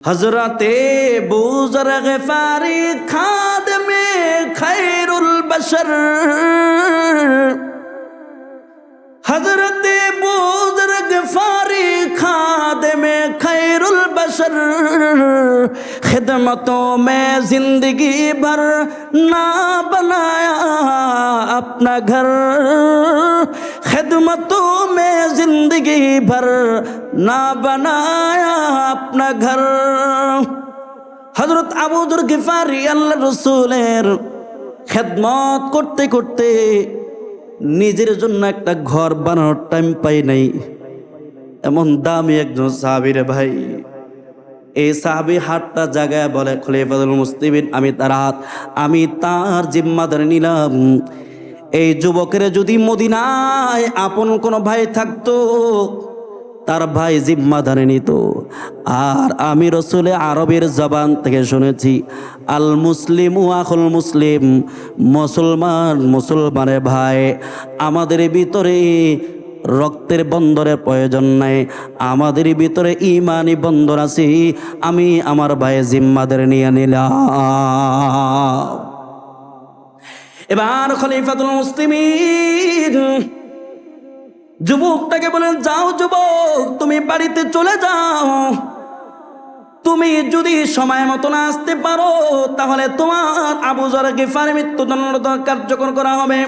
हजरते बूज़र ग़िफ़ारी खादिमे खैरुल बशर। हजरते बूज़र ग़िफ़ारी खादिमे खैरुल बशर। खिदमतों में जिंदगी भर ना बनाया अपना घर। खिदमतों में जिंदगी भर ना बनाया अपना घर। हजरत अबू ज़र ग़िफ़ारी अल्लाह रसूलेर খেদমত করতে করতে নিজের জন্য একটা ঘর বানানোর টাইম পাই নাই। এমন দামি একজন সাহাবী রে ভাই। এই সাহাবী হাতটা জায়গায় বলে, খলিফাতুল মুসলিমিন আমি তার জিম্মাদারি নিলাম। এই যুবকের যদি মদিনায় আপন কোনো ভাই থাকতো, তার ভাই জিম্মাদারি নিত। আর আমি রসুলে আরবের জবান থেকে শুনেছি, আল মুসলিম আখুল মুসলিম, মুসলমান মুসলমানের ভাই। আমাদের ভিতরে রক্তের বন্ধনের প্রয়োজন নাই, আমাদের ভিতরে ইমানি বন্ধন আছে। আমি আমার ভাই জিম্মাদারি নিয়ে নিলাম। এবার খলিফাতুল মুসলিমিন যুবকটাকে বলেন, যাও যুবক, তুমি বাড়িতে চলে যাও। তুমি যদি সময় মতো না আসতে পারো, তাহলে তোমার আবু যর গিফারি মৃত্যুদণ্ড কার্যকর করা হবে।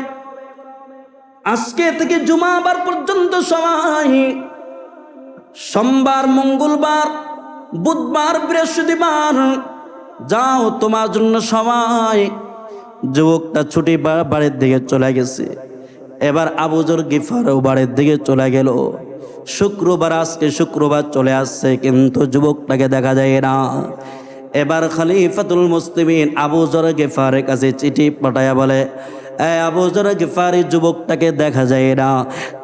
আজকে থেকে জুমাবার পর্যন্ত সময়, সোমবার, মঙ্গলবার, বুধবার, বৃহস্পতিবার, যাও, তোমার জন্য সময়। যুবকটা ছুটি বাড়ির দিকে চলে গেছে। এবার আবু যর গিফারও বাড়ির দিকে চলে গেল। শুক্রবার, আজকে শুক্রবার চলে আসছে, কিন্তু যুবকটাকে দেখা যায় না। এবার খলিফাতুল মুসলিমিন আবু যর গিফারের কাছে চিঠি পাঠায়া বলে, আবু যর গিফারি, যুবকটাকে দেখা যায় না,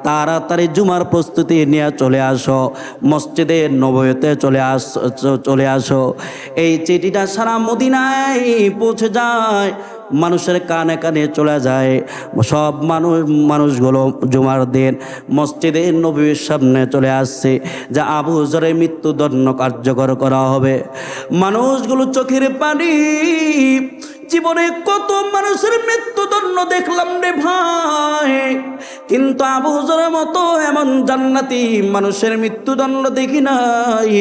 তাড়াতাড়ি জুমার প্রস্তুতি নিয়ে চলে আসো, মসজিদে নববীতে চলে আসো। এই চিঠিটা সারা মদিনায় পৌঁছে যায়, মানুষের কানে কানে চলে যায়। সব মানুষগুলো জুমার দিন মসজিদে নববীর সামনে চলে আসছে যে আবু যরের মৃত্যুদণ্ড কার্যকর করা হবে। মানুষগুলো চোখের পানি, জীবনে কত মানুষের মৃত্যুদণ্ড দেখলাম রে ভাই, কিন্তু আবু যরের মতো এমন জান্নাতি মানুষের মৃত্যুদণ্ড দেখি নাই।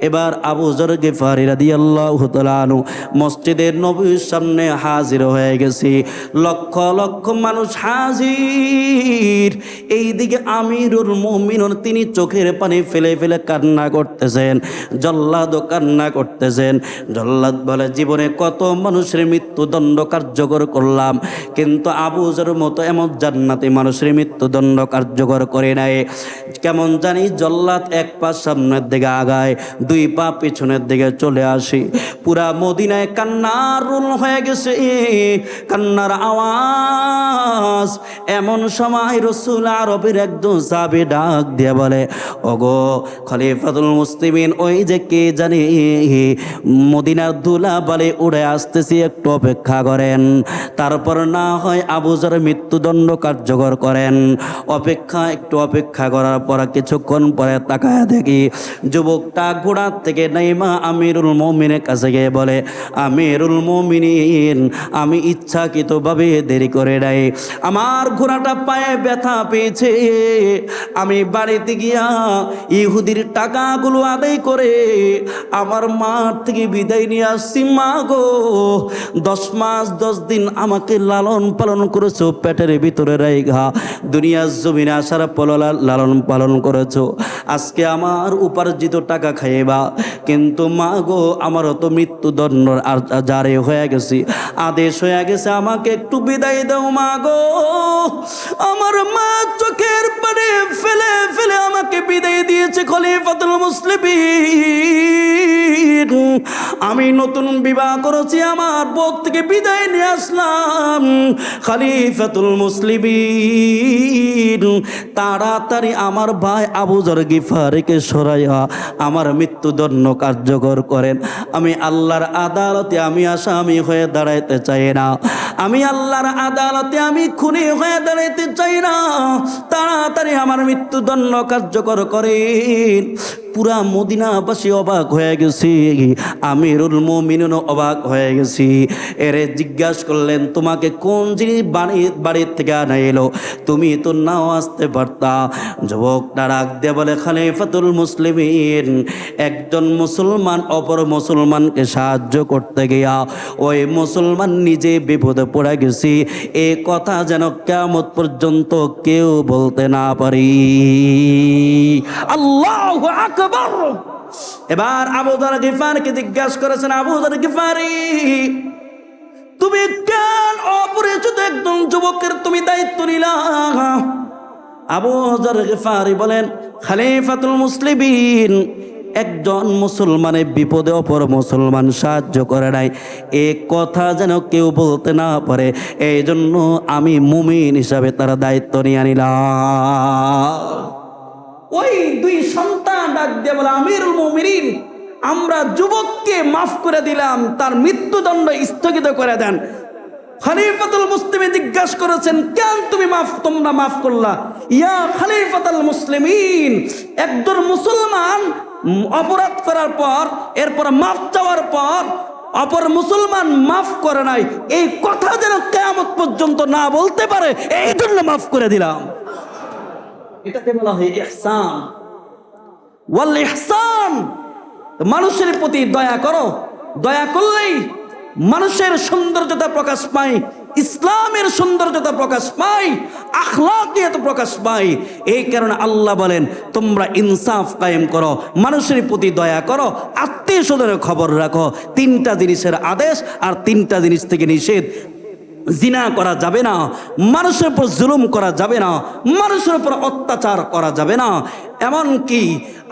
এবার আবু যর গিফারি রাদিয়াল্লাহু তাআলা আনহু মসজিদের নববীর সামনে হাজির হয়ে গেছে। লক্ষ লক্ষ মানুষ হাজির। এইদিকে আমিরুল মুমিনিন তিনি চোখের পানি ফেলে ফেলে কান্না করতেছেন, জল্লাদও কান্না করতেছেন। জল্লাদ বলে, জীবনে কত মানুষের মৃত্যুদণ্ড কার্যকর করলাম, কিন্তু আবু যরের মতো এমন জান্নাতি মানুষের মৃত্যুদণ্ড কার্যকর করে নাই। কেমন জানি জল্লাদ এক পা সামনের দিকে আগায়, দুই পা পিছনের দিকে চলে আসি। পুরা মদিনায় কান্নার রোল হয়ে গেছে, কান্নার আওয়াজ। এমন সময় রাসূল আরবের একজন সাহাবী ডাক দিয়ে বলে, ওগো খলিফাতুল মুসলিমিন, ওই যে কে জানি মদিনার ধুলা বালি উড়ে আসতেছি, একটু অপেক্ষা করেন, তারপর না হয় আবু যর মৃত্যুদণ্ড কার্যকর করেন। একটু অপেক্ষা করার পর কিছুক্ষণ পরে তাকায় দেখি যুবকটা ঘোড়ার থেকে নাইমা আমিরুল মুমিনের কাছে গিয়ে বলে, আমিরুল মুমিনিন, আমি ইচ্ছাকৃতভাবে দেরি করে নাই, আমার ঘোড়াটা পায়ে ব্যথা পেয়েছে। আমি বাড়িতে গিয়া ইহুদির টাকাগুলো আদায় করে আমার মার থেকে বিদায় নিয়ে আসছি। মা গো, 10 মাস 10 দিন আমাকে লালন পালন করেছো, পেটের ভিতরে রাইগা দুনিয়ার জমিনে আসার পর লালন পালন করেছো। আজকে আমার উপার্জিত টাকা খাইবা, কিন্তু মা গো, আমারও তো মৃত্যুদণ্ড আর জারি হয়ে গেছে, আদেশ হয়ে গেছে, আমাকে একটু বিদায় দাও মা গো। আমার মা চোখের পানি ফেলে ফেলে আমাকে বিদায় দিয়েছে। খলিফাতুল মুসলিমিন, আমি নতুন বিবাহ করেছি, আমার বউ থেকে বিদায় নিয়ে আসলাম। খলিফাতুল মুসলিমিন, তাড়াতাড়ি আমার ভাই আবু যর গিফারিকে সরাইয়া আমার মৃত্যুদণ্ড কার্যকর করেন। আমি আল্লাহর আদালতে আমি আসামি হয়ে দাঁড়াইতে চাই না, আমি আল্লাহর আদালতে আমি খুনি হয়ে দাঁড়াইতে চাই না। তাড়াতাড়ি আমার মৃত্যুদণ্ড কার্যকর করেন। পুরা মদিনাবাসী অবাক হয়ে গেছি, আমিরুল মুমিনিন অবাক হয়ে গেছি। এরে জিজ্ঞাসা করলেন, তোমাকে কোন জিনিস বাড়ির থেকে আনা এলো? তুমি তো নাও আসতে পারতা। যুবকটা ডাক দিয়ে বলে, খলিফাতুল মুসলিমিন, একজন মুসলমান অপর মুসলমানকে সাহায্য করতে গিয়া ওই মুসলমান নিজে বিপদে পড়ে গেছি, এ কথা যেন কিয়ামত পর্যন্ত কেউ বলতে না পারি। আল্লাহু আকবার। এবার আবু যর গিফারীকে জিজ্ঞাসা করেছেন, আবু যর গিফারী, তুমি কেন অপরিচিত একজন যুবকের তুমি দায়িত্ব নিলা? আবু যর গিফারী বলেন, খলিফাতুল মুসলিমিন, একজন মুসলমানের বিপদে অপর মুসলমান সাহায্য করে নাই, এ কথা যেন কেউ বলতে না পারে, এই জন্য আমি মুমিন হিসাবে তার দায়িত্ব নিয়ে নিলাম। ওই দুই সন্তান ডাক দিয়ে বলে, আমিরুল মুমিনিন, আমরা যুবককে মাফ করে দিলাম, তার মৃত্যুদণ্ড স্থগিত করে দেন। খলিফাতুল মুসলিমিন জিজ্ঞাসা করেছেন, কেন তোমরা মাফ করলা? ইয়া খলিফাতুল মুসলিমিন, একজন মুসলমান অপরাধ করার পর এরপর মাফ চাওয়ার পর অপর মুসলমান মাফ করে নাই, এই কথা যেন কিয়ামত পর্যন্ত না বলতে পারে, এই জন্য মাফ করে দিলাম। এটাকে বলা হয় ইহসান। ওয়াল ইহসান, মানুষের প্রতি দয়া করো, দয়া করলেই মানুষের সৌন্দর্যতা প্রকাশ পায়, ইসলামের সৌন্দর্যতা প্রকাশ পায়, আখলাকিয়াত প্রকাশ পায়। এই কারণে আল্লাহ বলেন, তোমরা ইনসাফ কায়েম করো, মানুষের প্রতি দয়া করো, আত্মীয় স্বজনের খবর রাখো। তিনটা জিনিসের আদেশ আর তিনটা জিনিস থেকে নিষেধ। জিনা করা যাবে না, মানুষের উপর জুলুম করা যাবে না, মানুষের উপর অত্যাচার করা যাবে না, এমনকি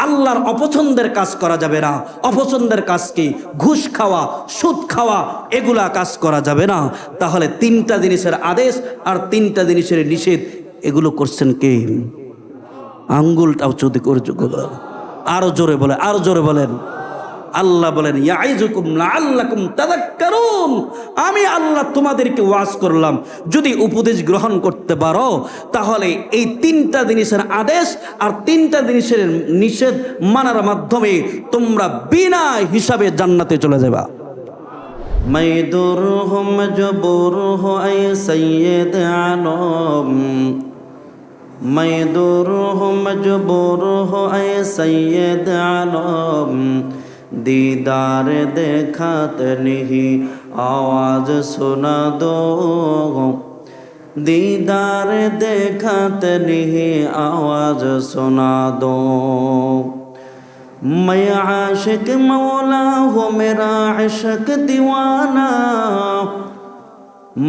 আল্লাহর অপছন্দের কাজ করা যাবে না। অপছন্দের কাজ কি? ঘুষ খাওয়া, সুদ খাওয়া, এগুলা কাজ করা যাবে না। তাহলে তিনটা জিনিসের আদেশ আর তিনটা জিনিসের নিষেধ, এগুলো করছেন কে? আঙ্গুলটাও যদি করে আরো জোরে বলে, আরো জোরে বলেন। আল্লাহ বলেন, ইয়াইজুকুম লাআল্লাকুম তাযাক্কারুন, আমি আল্লাহ তোমাদেরকে ওয়াজ করলাম, যদি উপদেশ গ্রহণ করতে পারো তাহলে এই তিনটা জিনিসের আদেশ আর তিনটা জিনিসের নিষেধ মানার মাধ্যমে তোমরা বিনা হিসাবে জান্নাতে চলে যাবা। মাইদুরহুম মাজবুরহু আই সাইয়্যিদ আলম, মাইদুরহুম মাজবুরহু আই সাইয়্যিদ আলম, दीदार देखत नहीं आवाज सुना दो, दीदार देखत नहीं आवाज सुना दो। मैं आशिक मौला हूँ मेरा इश्क दीवाना,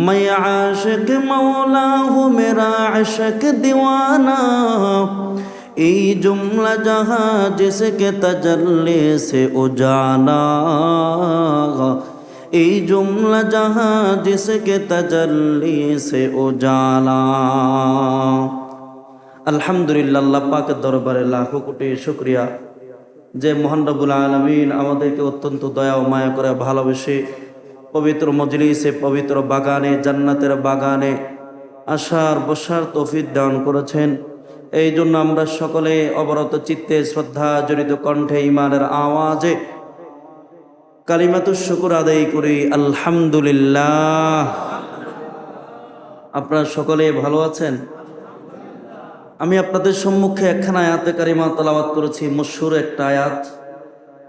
मैं आशिक मौला हूँ मेरा इश्क दीवाना। এই जुमला जहाँ जिसके तजल्ली से उजाला, এই जुमला जहाँ जिसके तजल्ली से उजाला। আলহামদুলিল্লাহ, আল্লাহ পাকের দরবারে লাখো কোটি শুকরিয়া যে মহান রব্বুল আলামিন আমাদেরকে অত্যন্ত দয়া ও মায়া করে ভালোবেসে পবিত্র মজলিসে, পবিত্র বাগানে, জান্নাতের বাগানে আসার বসার তৌফিক দান করেছেন। এই জন্য আমরা সকলে অবরত চিত্তে, শ্রদ্ধা জড়িত কণ্ঠে, ইমানের আওয়াজে কালিমাতুশ শুকর আদায় করি, আলহামদুলিল্লাহ। আপনারা সকলে ভালো আছেন? আমি আপনাদের সম্মুখে একখানা আয়াতে কারিমা তেলাওয়াত করেছি, মশহুর একটা আয়াত,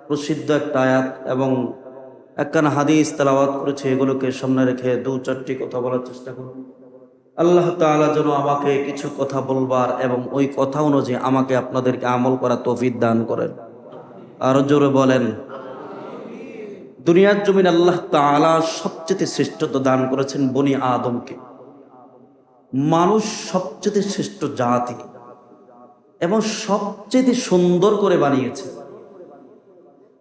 প্রসিদ্ধ একটা আয়াত, এবং একখানা হাদিস তেলাওয়াত করেছি। এগুলোকে সামনে রেখে দু চারটি কথা বলার চেষ্টা করব। আল্লাহ তাআলা যেন আমাকে কিছু কথা বলবার এবং ওই কথা অনুযায়ী আমাকে আপনাদেরকে আমল করা তৌফিক দান করেন। আরো জোরে বলেন। দুনিয়ার জমিন আল্লাহ তাআলা সবচেয়ে শ্রেষ্ঠত্ব দান করেছেন বনি আদমকে। মানুষ সবচেয়ে শ্রেষ্ঠ জাতি এবং সবচেয়ে সুন্দর করে বানিয়েছে।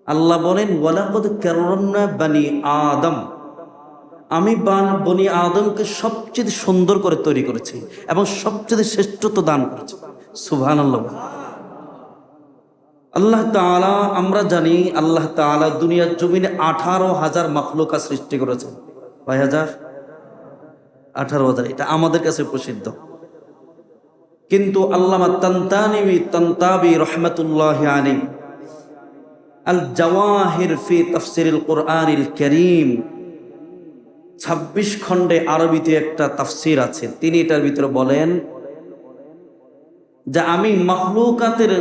আল্লাহ বলেন, ওয়ালাকাদ কাররামনা বানি আদম, আমি বনি আদমকে সবচেয়ে সুন্দর করে তৈরি করেছি এবং সবচেয়ে শ্রেষ্ঠত্ব দান করেছি। সুবহানাল্লাহ। আল্লাহ তাআলা, আমরা জানি আল্লাহ তাআলা দুনিয়ার জমিনে 18,000 মাখলুকা সৃষ্টি করেছেন। কয় হাজার? 18,000। এটা আমাদের কাছে প্রসিদ্ধ, কিন্তু আল্লামা তানতাবী রহমাতুল্লাহি আলাইহি আল জাওয়াহির ফি তাফসিরিল কুরআনিল কারীম, 26 খণ্ডে আরবিতে একটা তাফসির আছে। তিনি এটার ভিতরে বলেন যে আমি মাখলুকাতের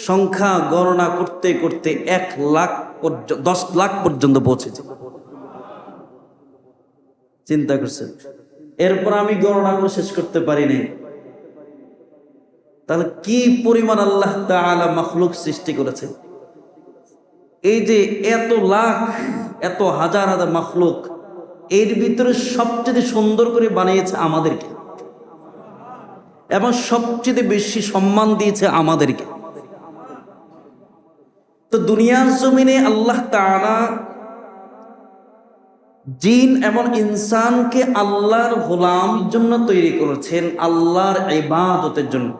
সংখ্যা গণনা করতে করতে 10 লাখ পর্যন্ত পৌঁছেছি। চিন্তা করছেন? এরপর আমি গণনা করে শেষ করতে পারিনি। তাহলে কি পরিমাণ আল্লাহ তাআলা মাখলুক সৃষ্টি করেছে। এই যে এত লাখ, এত হাজার হাজার মাখলুক, এর ভিতরে সবচেয়ে সুন্দর করে বানিয়েছে আমাদেরকে, এবং সবচেয়ে বেশি সম্মান দিয়েছে আমাদেরকে। তো দুনিয়ার জমিনে আল্লাহ তাআলা জিন এবং ইনসানকে আল্লাহর গোলামের জন্য তৈরি করেছেন, আল্লাহর ইবাদতের জন্য।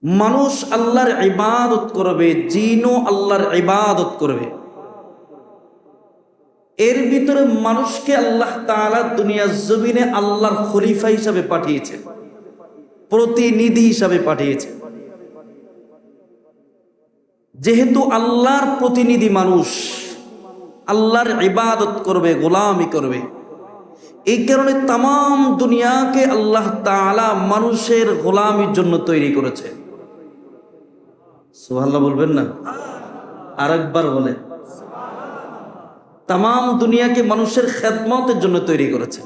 মানুষ আল্লাহর ইবাদত করবে, জিনও আল্লাহর ইবাদত করবে। এর ভিতরে মানুষকে আল্লাহ তাআলা দুনিয়ার জমিনে আল্লাহর খলিফা হিসাবে পাঠিয়েছেন, প্রতিনিধি হিসাবে পাঠিয়েছেন। যেহেতু আল্লাহর প্রতিনিধি মানুষ আল্লাহর ইবাদত করবে, গোলামি করবে, এই কারণে তাম দুনিয়াকে আল্লাহ তাআলা মানুষের গোলামির জন্য তৈরি করেছে। সুবহানাল্লাহ বলবেন না? আরেকবার বলে, তাম দুনিয়াকে মানুষের খেদমতের জন্য তৈরি করেছে।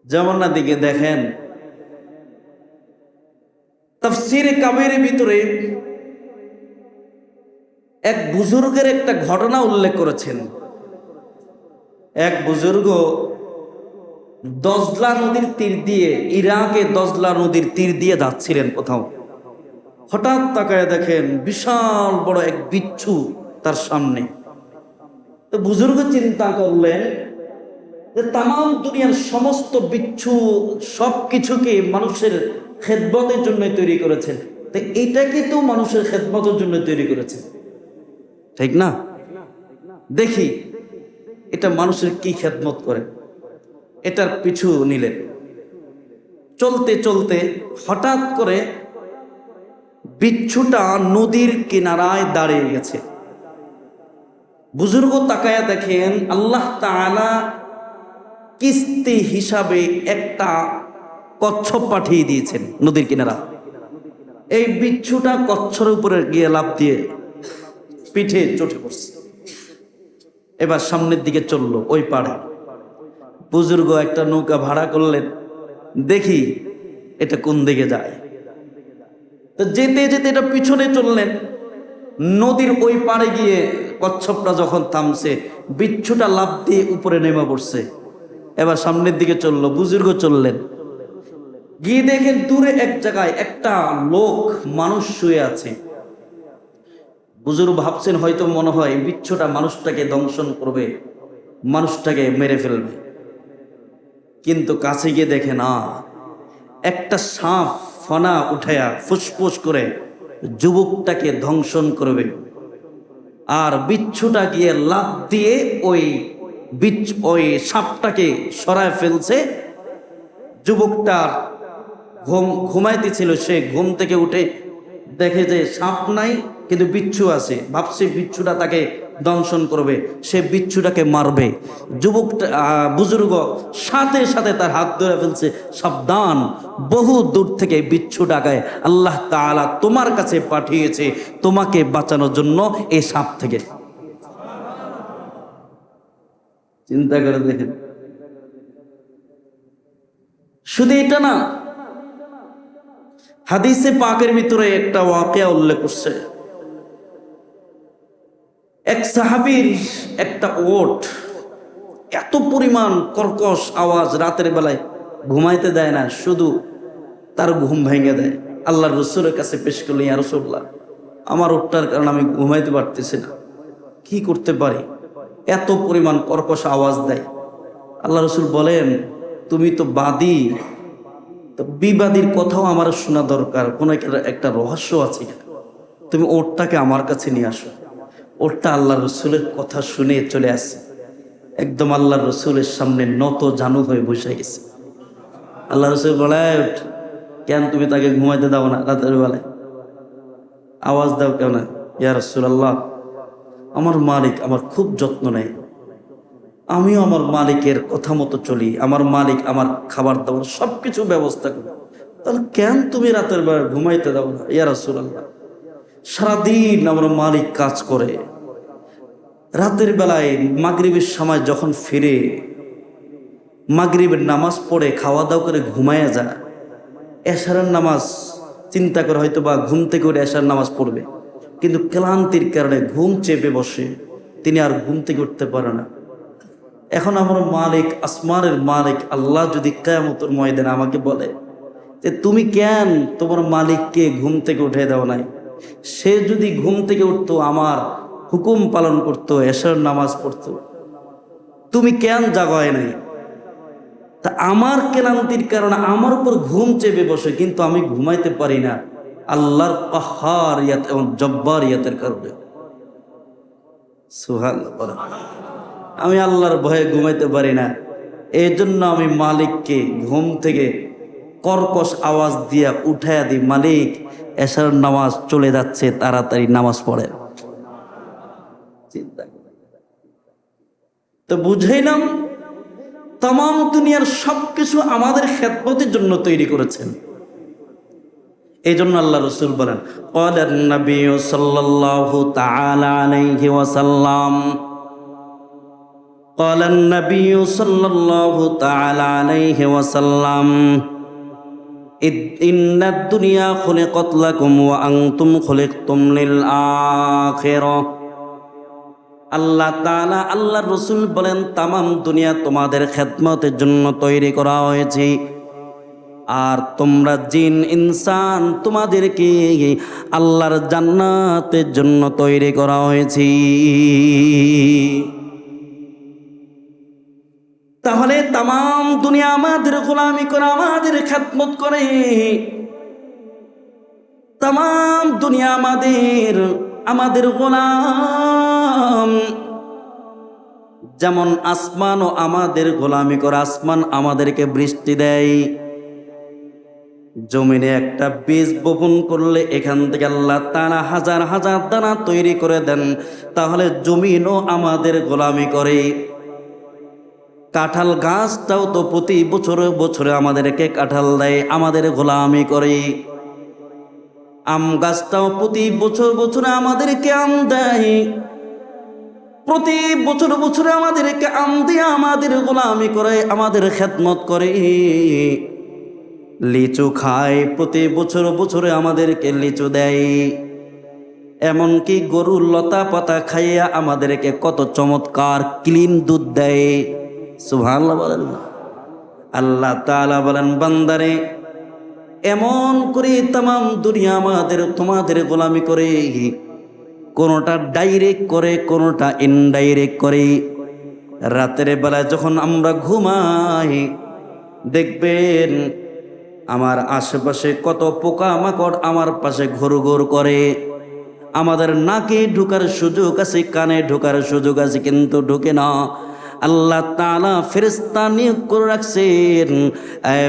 যেমন না দিকে দেখেন, তাফসীরে কাবীরের ভিতরে এক বুজুর্গের একটা ঘটনা উল্লেখ করেছেন। এক বুজুর্গ দজলা নদীর তীর দিয়ে, ইরাকে দজলা নদীর তীর দিয়ে যাচ্ছিলেন কোথাও। হঠাৎ তাকায় দেখেন বিশাল বড় এক বিচ্ছু তার সামনে। তো বুজুর্গ চিন্তা করলেন যে তাম দুনিয়ার সমস্ত বিচ্ছু সবকিছুকে মানুষের খেদমতের জন্য তৈরি করেছেন, তো এটাকে তো মানুষের খেদমতের জন্য তৈরি করেছে, ঠিক না? দেখি এটা মানুষের কি খেদমত করে, এটার পিছু নিলেন। চলতে চলতে হঠাৎ করে বিচ্ছুটা নদীর কিনারায় দাঁড়িয়ে গেছে। বুজুর্গ তাকায়া দেখেন আল্লাহ তাআলা কিস্তি হিসাবে একটা কচ্ছপ পাঠিয়ে দিয়েছেন নদীর কিনারা। এই বিচ্ছুটা কচ্ছরের উপরে গিয়ে লাফ দিয়ে পিঠে চটে পড়ছে। এবার সামনের দিকে চললো ওই পাড়ে। বুজুর্গ একটা নৌকা ভাড়া করলেন, দেখি এটা কোন দিকে যায়। তো যেতে যেতে এটা পিছনে চললেন। নদীর ওই পাড়ে গিয়ে কচ্ছপটা যখন থামছে, বিচ্ছুটা লাফ দিয়ে উপরে নেমে পড়ছে। এবার সামনের দিকে চললো, বুজুর্গ চললেন, গিয়ে দেখেন দূরে এক জায়গায় একটা লোক, মানুষ শুয়ে আছে। বুজুর্গ ভাবছেন হয়তো মনে হয় বিচ্ছুটা মানুষটাকে দংশন করবে, মানুষটাকে মেরে ফেলবে। কিন্তু কাছে গিয়ে দেখে না, একটা সাপ ফনা উঠায়া ফুসফুস করে যুবকটাকে ধ্বংসন করবে। আর বিচ্ছুটা গিয়ে লাফ দিয়ে ওই সাপটাকে সরায় ফেলছে। যুবকটার ঘুমাইতেছিল, সে ঘুম থেকে উঠে দেখে যে সাপ নাই, কিন্তু বিচ্ছু আছে। ভাবছে বিচ্ছুটা তাকে দংশন করবে, সে বিচ্ছুটাকে মারবে। বুজুর্গ সাথে সাথে তার হাত ধরে ফেলছে, সাবধান, বহু দূর থেকে বিচ্ছুটাকে আল্লাহ তাআলা তোমার কাছে পাঠিয়েছে তোমাকে বাঁচানোর জন্য এই সাপ থেকে। চিন্তা করে দেখেন। শুধু এটা না, হাদিসে পাকের ভিতরে একটা ওয়াকিয়া উল্লেখ করছে। এক সাহাবীর একটা ওট এত পরিমাণ কর্কশ আওয়াজ, রাতের বেলায় ঘুমাইতে দেয় না, শুধু তার ঘুম ভেঙে দেয়। আল্লাহর রাসূলের কাছে পেশ করলেন, ইয়া রাসূলুল্লাহ, আমার ওটটার কারণে আমি ঘুমাইতে পারতেছি না, কি করতে পারি? এত পরিমাণ কর্কশ আওয়াজ দেয়। আল্লাহ রাসূল বলেন, তুমি তো বাদী, তো বিবাদীর কথাও আমার শোনা দরকার, কোনো একটা রহস্য আছে, তুমি ওটটাকে আমার কাছে নিয়ে আসো। ওটটা আল্লাহ রসুলের কথা শুনে চলে আসছে, একদম আল্লাহ রসুলের সামনে নত জানু হয়ে বসে গেছে। আল্লাহ রসুল বলে, কেন তুমি তাকে ঘুমাইতে দাও না রাতের বেলায়? আওয়াজ দাও কেন? ইয়া রাসূলুল্লাহ, আমার মালিক আমার খুব যত্ন নেয়, আমিও আমার মালিকের কথা মতো চলি, আমার মালিক আমার খাবার দাবার সবকিছু ব্যবস্থা করে, তাহলে কেন তুমি রাতের বেলা ঘুমাইতে দাও না? ইয়া রাসূলুল্লাহ, সারাদিন আমার মালিক কাজ করে, রাতের বেলায় মাগরিবের সময় যখন ফিরে, মাগরিবের নামাজ পড়ে খাওয়া দাওয়া করে ঘুমায়া যায়, এশারের নামাজ চিন্তা করে হয়তো বা ঘুম থেকে উঠে এশার নামাজ পড়বে, কিন্তু ক্লান্তির কারণে ঘুম চেপে বসে, তিনি আর ঘুম থেকে উঠতে পারে না। এখন আমার মালিক, আসমানের মালিক আল্লাহ যদি কিয়ামতের ময়দানে আমাকে বলে যে তুমি কেন তোমার মালিককে ঘুম থেকে উঠে দাও নাই, সে যদি ঘুম থেকে উঠতো আমার হুকুম পালন করতো, এশার নামাজ পড়তো, তুমি কেন জাগায় নাই? তা আমার ক্লান্তির কারণে আমার উপর ঘুম চেপে বসে, কিন্তু আমি ঘুমাইতে পারি না আল্লাহর কাহ্হারিয়াত এবং জব্বারিয়াতের কারণে। সুবহানাল্লাহ, আমি আল্লাহর ভয়ে ঘুমাইতে পারি না, এই জন্য আমি মালিককে ঘুম থেকে কর্কশ আওয়াজ দিয়া উঠাইয়া দিই, মালিক এশার নামাজ চলে যাচ্ছে, তাড়াতাড়ি নামাজ পড়ে। চিন্তা তো বুঝাইলাম, তাম দুনিয়ার সবকিছু আমাদের খেদমতের জন্য তৈরি করেছেন। এই জন্য আল্লাহ রাসূল বলেন, ক্বালান নবী সাল্লাল্লাহু তাআলা আলাইহি ওয়াসাল্লাম, ক্বালান নবী সাল্লাল্লাহু তাআলা আলাইহি ওয়াসাল্লাম, ইন্নাদ দুনিয়া খুলিকাত লাকুম ওয়া আনতুম খুলিকতুম লিল আখিরাহ। আল্লাহ তাআলা, আল্লাহর রাসূল বলেন, তামাম দুনিয়া তোমাদের খেদমতের জন্য তৈরি করা হয়েছে, আর তোমরা জিন ইনসান তোমাদেরকে আল্লাহর জান্নাতের জন্য তৈরি করা হয়েছে। তাহলে তামাম দুনিয়া আমাদের গোলামি করে, আমাদের খেদমত করে, তামাম দুনিয়া আমাদের গোলাম। যেমন আসমানও আমাদের গোলামি করে, আসমান আমাদেরকে বৃষ্টি দেয়, জমিনে একটা বীজ বপন করলে এখান থেকে আল্লাহ তাআলা হাজার হাজার দানা তৈরি করে দেন, তাহলে জমিনও আমাদের গোলামি করে। কাঁঠাল গাছটাও তো প্রতি বছরে বছরে আমাদেরকে কাঁঠাল দেয়, আমাদের গোলামি করে। আম গাছটাও প্রতি বছর বছরে আমাদেরকে আম দেয়, প্রতি বছর বছরে আমাদেরকে আম দিয়ে আমাদের গোলামি করে, আমাদের খেদমত করে। লিচু খায়, প্রতি বছর বছরে আমাদেরকে লিচু দেয়। এমনকি গরুর লতা পাতা খাইয়া আমাদেরকে কত চমৎকার ক্লিন দুধ দেয়। সুবহানাল্লাহ বলেন না? আল্লাহ তাআলা বলেন, বান্দারে এমন করে তামাম দুনিয়া তোমাদের গোলামি করে, কোনোটা ডাইরেক্ট করে, কোনোটা ইনডাইরেক্ট করে। রাতের বেলা যখন আমরা ঘুমাই, দেখবেন আমার আশেপাশে কত পোকামাকড় আমার পাশে ঘুরঘুর করে। আমাদের নাকে ঢোকার সুযোগ আছে, কানে ঢোকার সুযোগ আছে, কিন্তু ঢোকে না। আল্লাহ তাআলা ফেরেশতা নিয়োগ করে রাখছেন,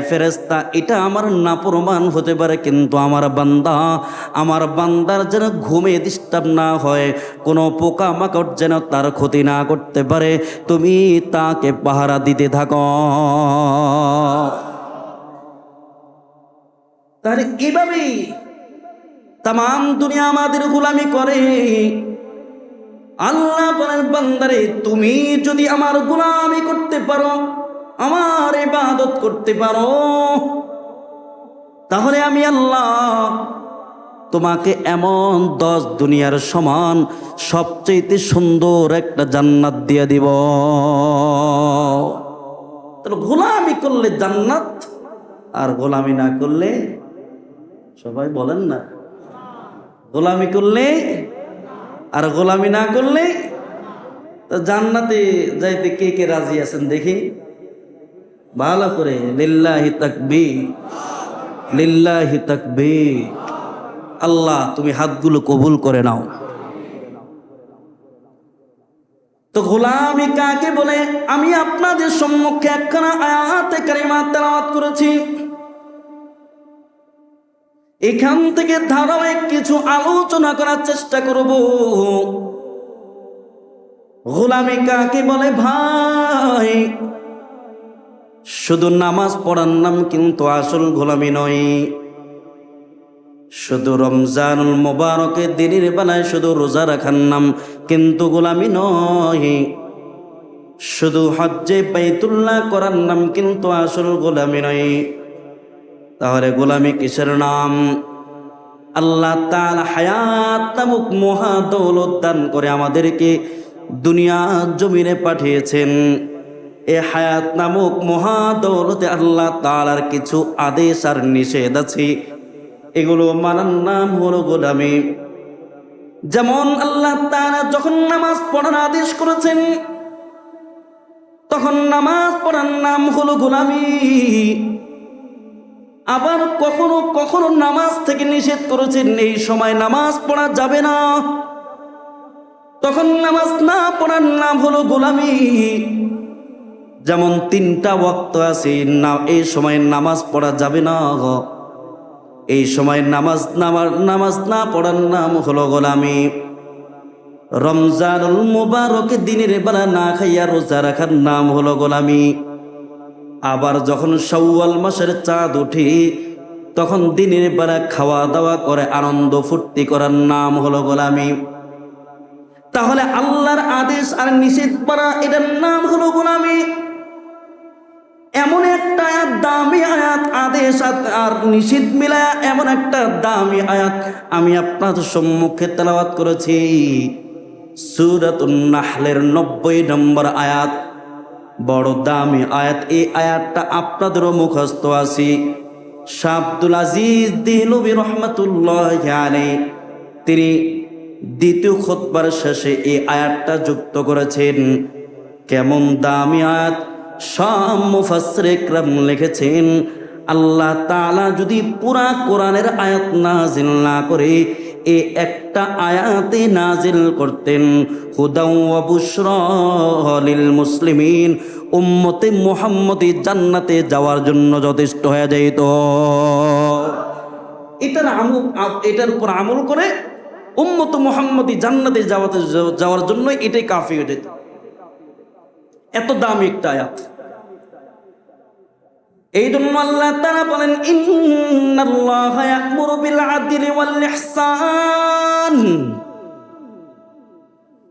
ফেরেশতা এটা আমার নাফরমান হতে পারে, কিন্তু আমার বান্দার যেন ঘুমে ডিস্টার্ব না হয়, কোনো পোকামাকড় যেন তার ক্ষতি না করতে পারে, তুমি তাকে পাহারা দিতে থাকো। তাহলে এইভাবেই তামাম দুনিয়া আমাদের গোলামি করে। আল্লাহ বলেন, বান্দারে তুমি যদি আমার গোলামি করতে পারো, আমার ইবাদত করতে পারো, তাহলে আমি আল্লাহ তোমাকে এমন 10 দুনিয়ার সমান সবচেয়ে সুন্দর একটা জান্নাত দিয়ে দিব। তাহলে গোলামি করলে জান্নাত, আর গোলামি না করলে, সবাই বলেন না, গোলামি করলে আর গোলামি না করলে তো জান্নাতে যাইতে কে কে রাজি আছেন দেখি? ভালো করে লিল্লাহি তাকবীর, লিল্লাহি তাকবীর। আল্লাহ তুমি হাতগুলো কবুল করে নাও। তো গোলামি কাকে বলে আমি আপনাদের সম্মুখে একখানা আয়াতে কারিমা তেলাওয়াত করেছি। এখান থেকে ধারাবাহিক কিছু আলোচনা করার চেষ্টা করব। গোলামি কাকে বলে ভাই? শুধু নামাজ পড়ার নাম কিন্তু আসল গোলামি নয়। শুধু রমজানুল মুবারকের দিনের বেলায় শুধু রোজা রাখার নাম কিন্তু গোলামি নয়। শুধু হজ্জে বাইতুল্লাহ করার নাম কিন্তু আসল গোলামি নয়। তাহলে গোলামি কিসের নাম? আল্লাহ তাআলা হায়াত নামক মহা দৌলত দান করে আমাদেরকে দুনিয়া জমিনে পাঠিয়েছেন। এ হায়াত নামক মহা দৌলতে আল্লাহ তাআলার কিছু আদেশ আর নিষেধ আছে, এগুলো মানার নাম হলো গোলামি। যেমন আল্লাহ তাআলা যখন নামাজ পড়ার আদেশ করেছেন তখন নামাজ পড়ার নাম হলো গোলামি। আবার কখনো কখনো নামাজ থেকে নিষেধ করেছেন, এই সময় নামাজ পড়া যাবে না, তখন নামাজ না পড়ার নাম হলো গোলামি। যেমন 3টা ওয়াক্ত আছে না, এই সময় নামাজ পড়া যাবে না, এই সময় নামাজ না পড়ার নাম হলো গোলামি। রমজানুল মুবারক দিনের বেলা না খাইয়া রোজা রাখার নাম হলো গোলামি। আবার যখন শাওয়াল মাসের চাঁদ ওঠে তখন দিনের বেলা খাওয়া দাওয়া করে আনন্দ ফুর্তি করার নাম হলো গোলামি। তাহলে আল্লাহর আদেশ আর নিষেধ করা এটার নাম হলো গোলামি। এমন একটা আয়াত, দামি আয়াত, আদেশ আর নিষেধ মিলায়া এমন একটা দামি আয়াত আমি আপনাদের সম্মুখে তেলাওয়াত করেছি। সূরাতুন নাহলের 90 নম্বর আয়াত, বড় দামি আয়াত। এই আয়াতটা আপনাদেরও মুখস্থ আছে। শাহ আব্দুল আজিজ দেহলভী রহমাতুল্লাহি আলাইহি তিনি দ্বিতীয় খুতবার শেষে এই আয়াতটা যুক্ত করেছেন। কেমন দামি আয়াত! সব মুফাসসিরে ইকরাম লিখেছেন, আল্লাহ তাআলা যদি পুরা কোরআনের আয়াত নাজিল না করে এই একটা আয়াতে নাজিল করতেন, হুদাও ওয়া বুশরা লিল মুসলিমিন, উম্মতে মুহাম্মদী জান্নাতে যাওয়ার জন্য যথেষ্ট হয়ে যেত। এটার উপর আমল করে উম্মতে মুহাম্মদী জান্নাতে যাওয়ার জন্য এটাই কাফি হয়ে যেত। এত দামি একটা আয়াত। এই জন্য আল্লাহ তাআলা বলেন, ইন্নাল্লাহা ইয়া'মুরু বিল আদলি ওয়াল ইহসান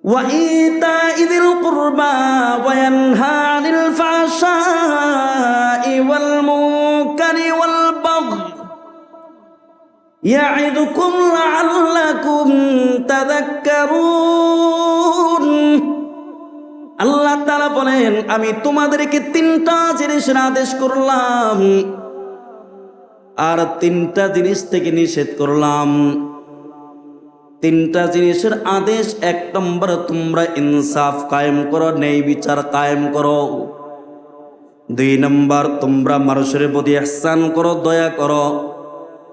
ওয়া ইতা'i যিল কুরবা ওয়া ইয়ানহা 'আনিল ফাহশা'i ওয়াল মুনকারি ওয়াল বাগই ইয়া'iদুকুম লা'আল্লাকুম তাযাক্কারুন। আল্লাহ তাআলা বলেন, আমি তোমাদেরকে 3টা জিনিসের আদেশ করলাম আর 3টা জিনিস থেকে নিষেধ করলাম। 3টা জিনিসের আদেশ, 1 নম্বর তোমরা ইনসাফ কায়েম করো, ন্যায় বিচার কায়েম করো। 2 নম্বর তোমরা মানুষের প্রতি ইহসান করো, দয়া করো।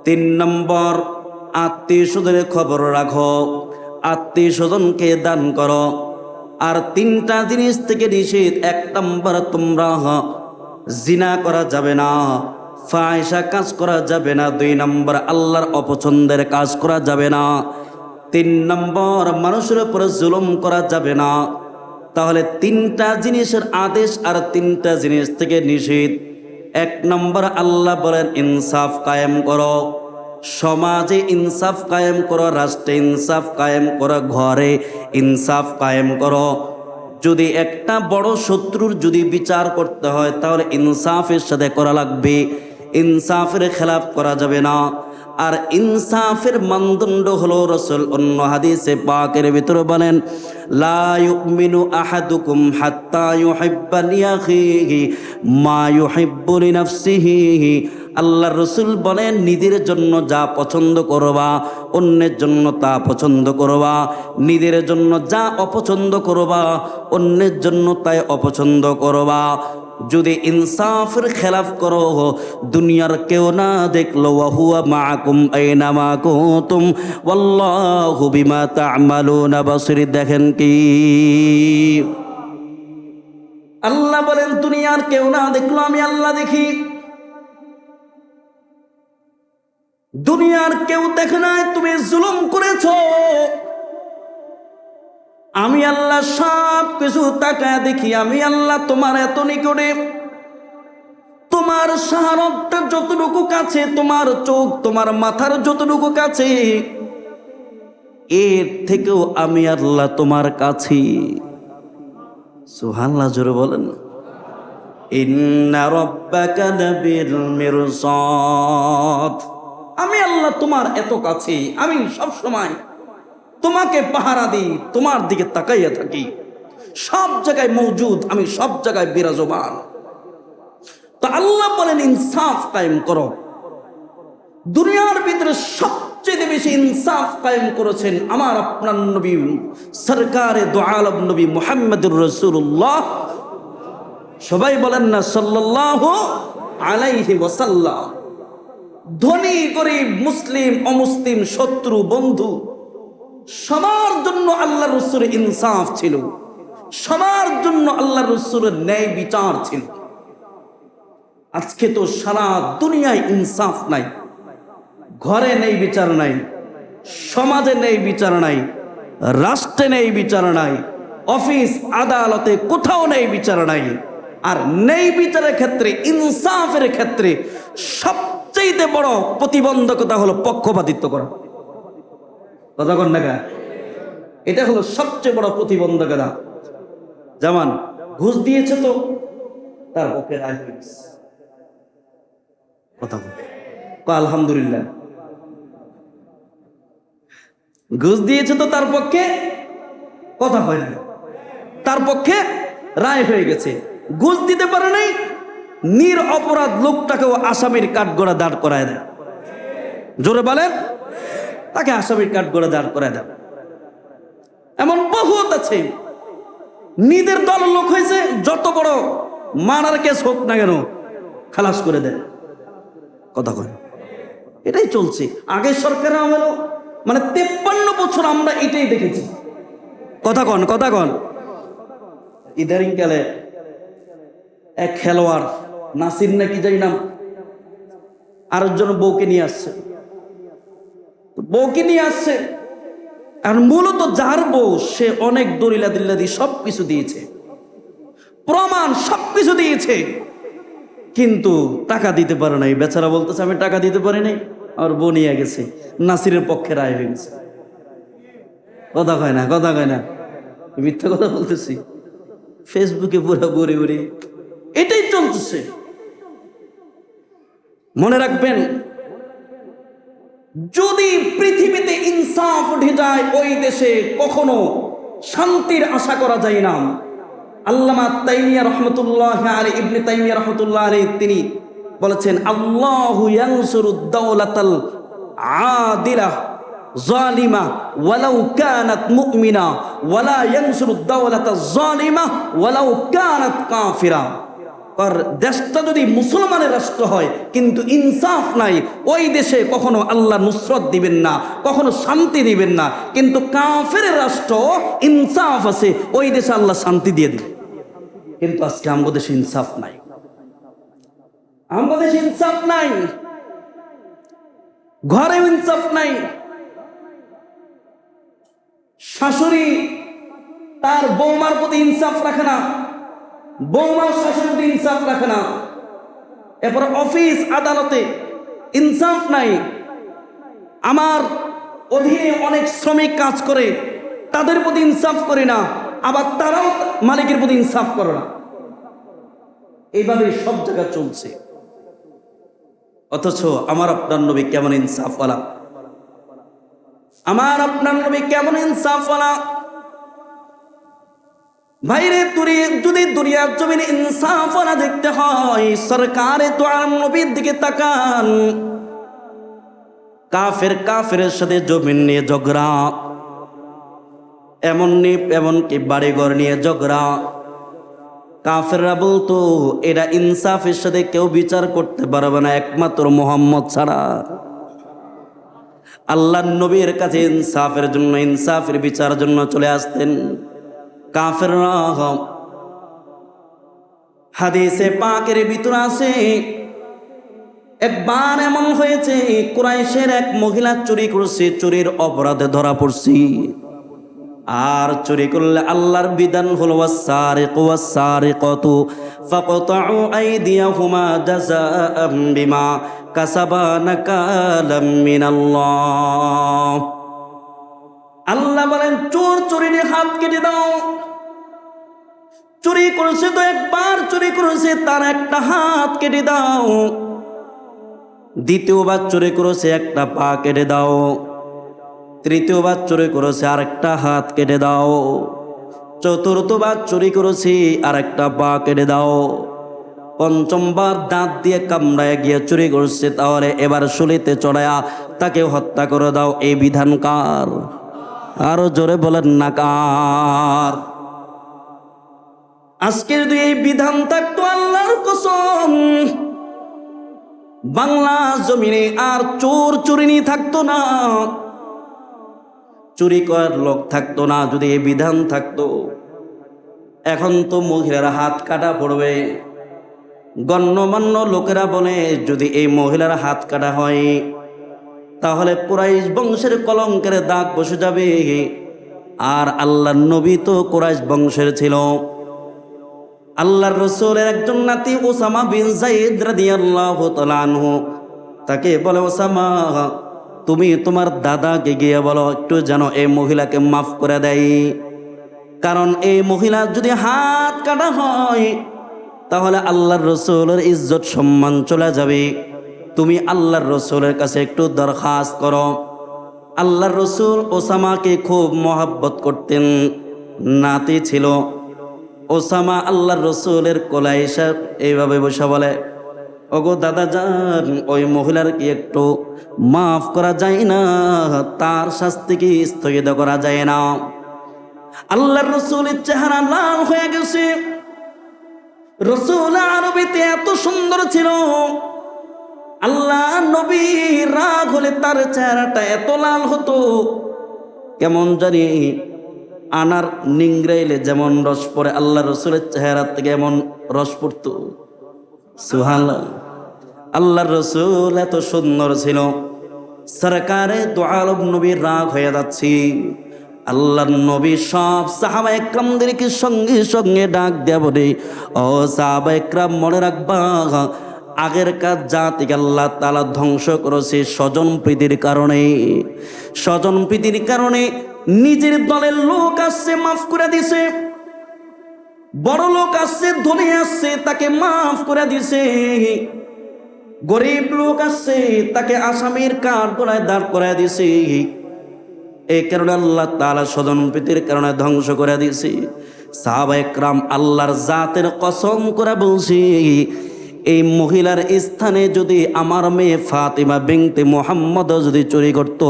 3 নম্বর আত্মীয় স্বজনের খবর রাখো, আত্মীয় স্বজনকে দান করো। আর 3টা জিনিস থেকে নিষেধ, 1 নম্বর তোমরা জিনা করা যাবে না, ফাহিশা কাজ করা যাবে না। 2 নম্বর আল্লাহর অপছন্দের কাজ করা যাবে না। 3 নম্বর মানুষের উপরে জুলুম করা যাবে না। তাহলে 3টা জিনিসের আদেশ আর 3টা জিনিস থেকে নিষেধ। 1 নম্বর আল্লাহ বলেন ইনসাফ কায়েম করো, সমাজে ইনসাফ কায়েম করো, রাষ্ট্রে ইনসাফ কায়েম করো, ঘরে ইনসাফ কায়েম করো। যদি একটা বড় শত্রুর যদি বিচার করতে হয় তাহলে ইনসাফের সাথে করা লাগবে, ইনসাফের খেলাফ করা যাবে না। আর ইনসাফের মানদণ্ড হলো রাসূল অন্য হাদিসে পাকের ভিতরে বলেন, লা ইউমিনু আহাদুকুম হাত্তা ইউহিব্বা লিআখিহি মা ইউহিব্বু লিনাফসিহি। আল্লাহর রাসূল বলেন, নিজের জন্য যা পছন্দ করবা অন্যের জন্য তা পছন্দ করবা, নিজের জন্য যা অপছন্দ করবা অন্যের জন্য তাই অপছন্দ করবা। যদি ইনসাফের খেলাফ করো, দুনিয়ার কেউ না দেখলো, ওয়া হুয়া মাআকুম আইনামা কুনতুম ওয়াল্লাহু বিমা তা'মালুনা বাসীর। দেখেন কি আল্লাহ বলেন, দুনিয়ার কেউ না দেখলো, আমি আল্লাহ দেখি। দুনিয়ার কেউ দেখে নাই তুমি জুলুম করেছো, আমি আল্লাহ সব কিছু তাকায় দেখি। আমি আল্লাহ তোমার এত নিকটে, তোমার শাহরতটা যতটুকু কাছে, তোমার চোখ তোমার মাথার যতটুকু কাছে, এর থেকেও আমি আল্লাহ তোমার কাছে। সুবহানাল্লাহ, জোরে বলেন। ইন্না রাব্বাকা লাবিল মিরসাদ, আমি আল্লাহ তোমার এত কাছে, আমি সব সময় তোমাকে পাহারা দিই, তোমার দিকে তাকাইয়া থাকি, সব জায়গায় মৌজুদ, আমি সব জায়গায় বিরাজমান। তো আল্লাহ বলেন ইনসাফ কায়েম করো। দুনিয়ার ভিতরে সবচেয়ে বেশি ইনসাফ কায়েম করেছেন আমার আপনার নবী সরকারে দো আলম নবী মুহাম্মদুর রাসূলুল্লাহ। সবাই বলেন না সাল্লাল্লাহু আলাইহি ওয়াসাল্লাম। ধনী গরিব, মুসলিম অমুসলিম, শত্রু বন্ধু, সবার জন্য আল্লাহ রাসূলের ইনসাফ ছিল, সবার জন্য আল্লাহ রাসূলের ন্যায় বিচার ছিল। আজকে তো সারা দুনিয়ায় ইনসাফ নাই, ঘরে নেই বিচার নাই, সমাজে নেই বিচার নাই, রাষ্ট্রে নেই বিচার নাই, অফিস আদালতে কোথাও নেই বিচার নাই। আর নেই বিচারের ক্ষেত্রে, ইনসাফের ক্ষেত্রে সবচেয়ে বড় প্রতিবন্ধকতা হলো পক্ষপাতিত্ব করা। কথা কন না কা? এটা হলো সবচেয়ে বড় প্রতিবন্ধকতা। যেমন ঘুষ দিয়েছে তো তার পক্ষে রায় হয়ে গেছে, কথা বল আলহামদুলিল্লাহ। ঘুষ দিয়েছে তো তার পক্ষে কথা হয় না, তার পক্ষে রায় হয়ে গেছে। ঘুষ দিতে পারে নাই, নির অপরাধ লোকটাকেও আসামির কাঠগড়া দাঁড় করায় দেয়। জোরে বলেন, তাকে আসামির কাঠগড়া দাঁড় করায় দেয়। এমন বহুত আছে, নিজের দল লোক হয়েছে, যত বড় মারার কেস হোক না কেন খালাস করে দেয়। কথা কয়, এটাই চলছে। আগের সরকারের আমলেও মানে 53 বছর আমরা এটাই দেখেছি। কথা কন, কথা কন। ইদারিং কালে এক খেলোয়াড় নাসির নাকি যাই নাম, আরেকজন বউকে নিয়ে আসছে, বউকে নিয়ে আসছে। আর মূলত যার বউ, সে অনেক দলিলা দিল্লাদি সবকিছু দিয়েছে, প্রমাণ সবকিছু দিয়েছে, কিন্তু টাকা দিতে পারে নাই। বেচারা বলতেছে আমি টাকা দিতে পারি নাই, আর বউ নিয়ে গেছে, নাসিরের পক্ষে রায় হয়ে গেছে। কথা কয় না, কথা কয় না, মিথ্যা কথা বলতেছি। ফেসবুকে পুরো বড়ে বড়ে এটাই চলতেছে। মনে রাখবেন, যদি পৃথিবীতে ইনসাফ উঠে যায়, ওই দেশে কখনো শান্তির আশা করা যায় না। আল্লামা তাইমিয়া রহমতুল্লাহ আলাইহি, ইবনে তাইমিয়া রহমতুল্লাহ আলাইহি, তিনি বলেছেন আল্লাহু ইয়ানসুরুদ দাওলাতাল আদিলা জালিমা ওয়ালাউ কানাত মুমিনা ওয়ালা ইয়ানসুরুদ দাওলাতাজ জালিমা ওয়ালাউ কানাত কাফিরা। আর দেশটা যদি মুসলমানের রাষ্ট্র হয় কিন্তু ইনসাফ নাই, ওই দেশে কখনো আল্লাহ নুসরত দিবেন না, কখনো শান্তি দিবেন না। কিন্তু কাফের রাষ্ট্র, ইনসাফ আছে, ওই দেশে আল্লাহ শান্তি দিয়ে দিবে। কিন্তু আজকে আমাদের দেশে ইনসাফ নাই, আমাদের দেশে ইনসাফ নাই, ঘরে ইনসাফ নাই। শাশুড়ি তার বৌমার প্রতি ইনসাফ রাখে না, বৌমার শাশুড়ির প্রতি ইনসাফ রাখে না। এরপর অফিস আদালতে ইনসাফ নাই। আমার অধীনে অনেক শ্রমিক কাজ করে, তাদের প্রতি ইনসাফ করে না, আবার তারাও মালিকের প্রতি ইনসাফ করে না। এইভাবে সব জায়গা চলছে। অথচ আমার আপনার নবী কেমন ইনসাফওয়ালা, আমার আপনার নবী কেমন ইনসাফওয়ালা। ভাইরে, যদি দুনিয়ার জমিনে ইনসাফওয়ালা দেখতে হয়, সরকারে দো আলম নবীর দিকে তাকান। কাফেরের সাথে জমিন নিয়ে ঝগড়া, এমনকি বাড়িঘর নিয়ে ঝগড়া। কাফেররা বলতো এরা ইনসাফের সাথে কেউ বিচার করতে পারবে না একমাত্র মুহাম্মদ ছাড়া। আল্লাহর নবীর কাছে ইনসাফের জন্য, ইনসাফের বিচারের জন্য চলে আসতেন কাফেররা। হাদিসে পাকের ভিতর আছে একবার এমন হয়েছে, কুরাইশের এক মহিলা চুরি করছে, চুরির অপরাধে ধরা পড়ছি। আর চুরি করলে আল্লাহর বিধান হলো ওয়াস-সারিকু ওয়াস-সারিকাতু ফাকতাউ আইদিয়াহুমা জাযাআম বিমা কাসাবা নাকালাম মিনাল্লাহ। আল্লাহ বলেন, চোর চুরির হাত কেটে দাও। চুরি করেছে তো একবার চুরি করেছে, তার একটা হাত কেটে দাও। দ্বিতীয়বার চুরি করেছে, একটা পা কেটে দাও। তৃতীয়বার চুরি করেছে, আরেকটা হাত কেটে দাও। চতুর্থবার চুরি করেছি, আরেকটা পা কেটে দাও। পঞ্চমবার দাঁত দিয়ে কামড়ায় গিয়ে চুরি করছে, তাহলে এবার শুলিতে চড়ায়া তাকে হত্যা করে দাও। এই বিধান কার? আরো জোরে বলেন না কার? আজকের যদি এই বিধান থাকতো, আল্লাহর কসম, বাংলা জমিনে আর চোর চুরিনি থাকতো না, চুরি করার লোক থাকতো না। যদি এই বিধান থাকতো, এখন তো মহিলার হাত কাটা পড়বে। গণ্যমান্য লোকেরা বলে, যদি এই মহিলার হাত কাটা হয় তাহলে কুরাইশ বংশের কলঙ্কের দাগ বসে যাবে। আর আল্লাহর নবী তো কুরাইশ বংশের ছিল। আল্লাহর রাসূলের একজন নাতি ওসামা বিন যায়েদ রাদিয়াল্লাহু তাআলা আনহু, তাকে বলে, ওসামা, তুমি তোমার দাদাকে গিয়ে বলো একটু যেন এই মহিলাকে মাফ করে দেয়। কারণ এই মহিলা যদি হাত কাটা হয় তাহলে আল্লাহর রাসূলের ইজ্জত সম্মান চলে যাবে। তুমি আল্লাহর রাসূলের কাছে একটু দরখাস্ত করো। আল্লাহর রাসূল ওসামাকে খুব মহব্বত করতেন, নাতি ছিল। ওসামা আল্লাহর রাসূলের কোলে এসে এইভাবে বসে বলে, ওগো দাদা যান, ওই মহিলার কি একটু মাফ করা যায় না? তার শাস্তি কি স্থগিত করা যায় না? আল্লাহর রাসূলের চেহারা লাল হয়ে গেছে। রাসূল আরবিতে এত সুন্দর ছিল, আল্লাহ নবী রাগ হলে তার চেহারাটা এত লাল হতো, কেমন জানি আনার নিংড়াইলে যেমন রস পড়ে, আল্লাহ রাসূলের চেহারা থেকে এমন রস পড়তো। সুবহানাল্লাহ। আল্লাহর রাসূল এত সুন্দর ছিল, সরকারে দু আলম নবীর রাগ হয়ে যাচ্ছে। আল্লাহর নবী সব সাহাবা একরামদেরকে সঙ্গে সঙ্গে ডাক দেয়া বলে, ও সাহাবা একরাম, মনে রাখবা, আগের কাজ জাতিকে আল্লাহ তাআলা ধ্বংস করেছে স্বজন প্রীতির কারণে। স্বজন প্রীতির কারণে নিজের দলের লোক আসছে, মাফ করে দিছে। বড় লোক আসছে, ধনী আসছে, তাকে মাফ করে দিছে। গরিব লোক আসছে, তাকে আসামির কাঠ গড়ায় দাঁড় করায় দিছে। এই কারণে আল্লাহ তাআলা স্বজন প্রীতির কারণে ধ্বংস করে দিয়েছে। সাহাবা একরাম আল্লাহর জাতের কসম করে বলছি, এই মহিলার স্থানে যদি আমার মেয়ে ফাতিমা বিনতে মুহাম্মদ যদি চুরি করত,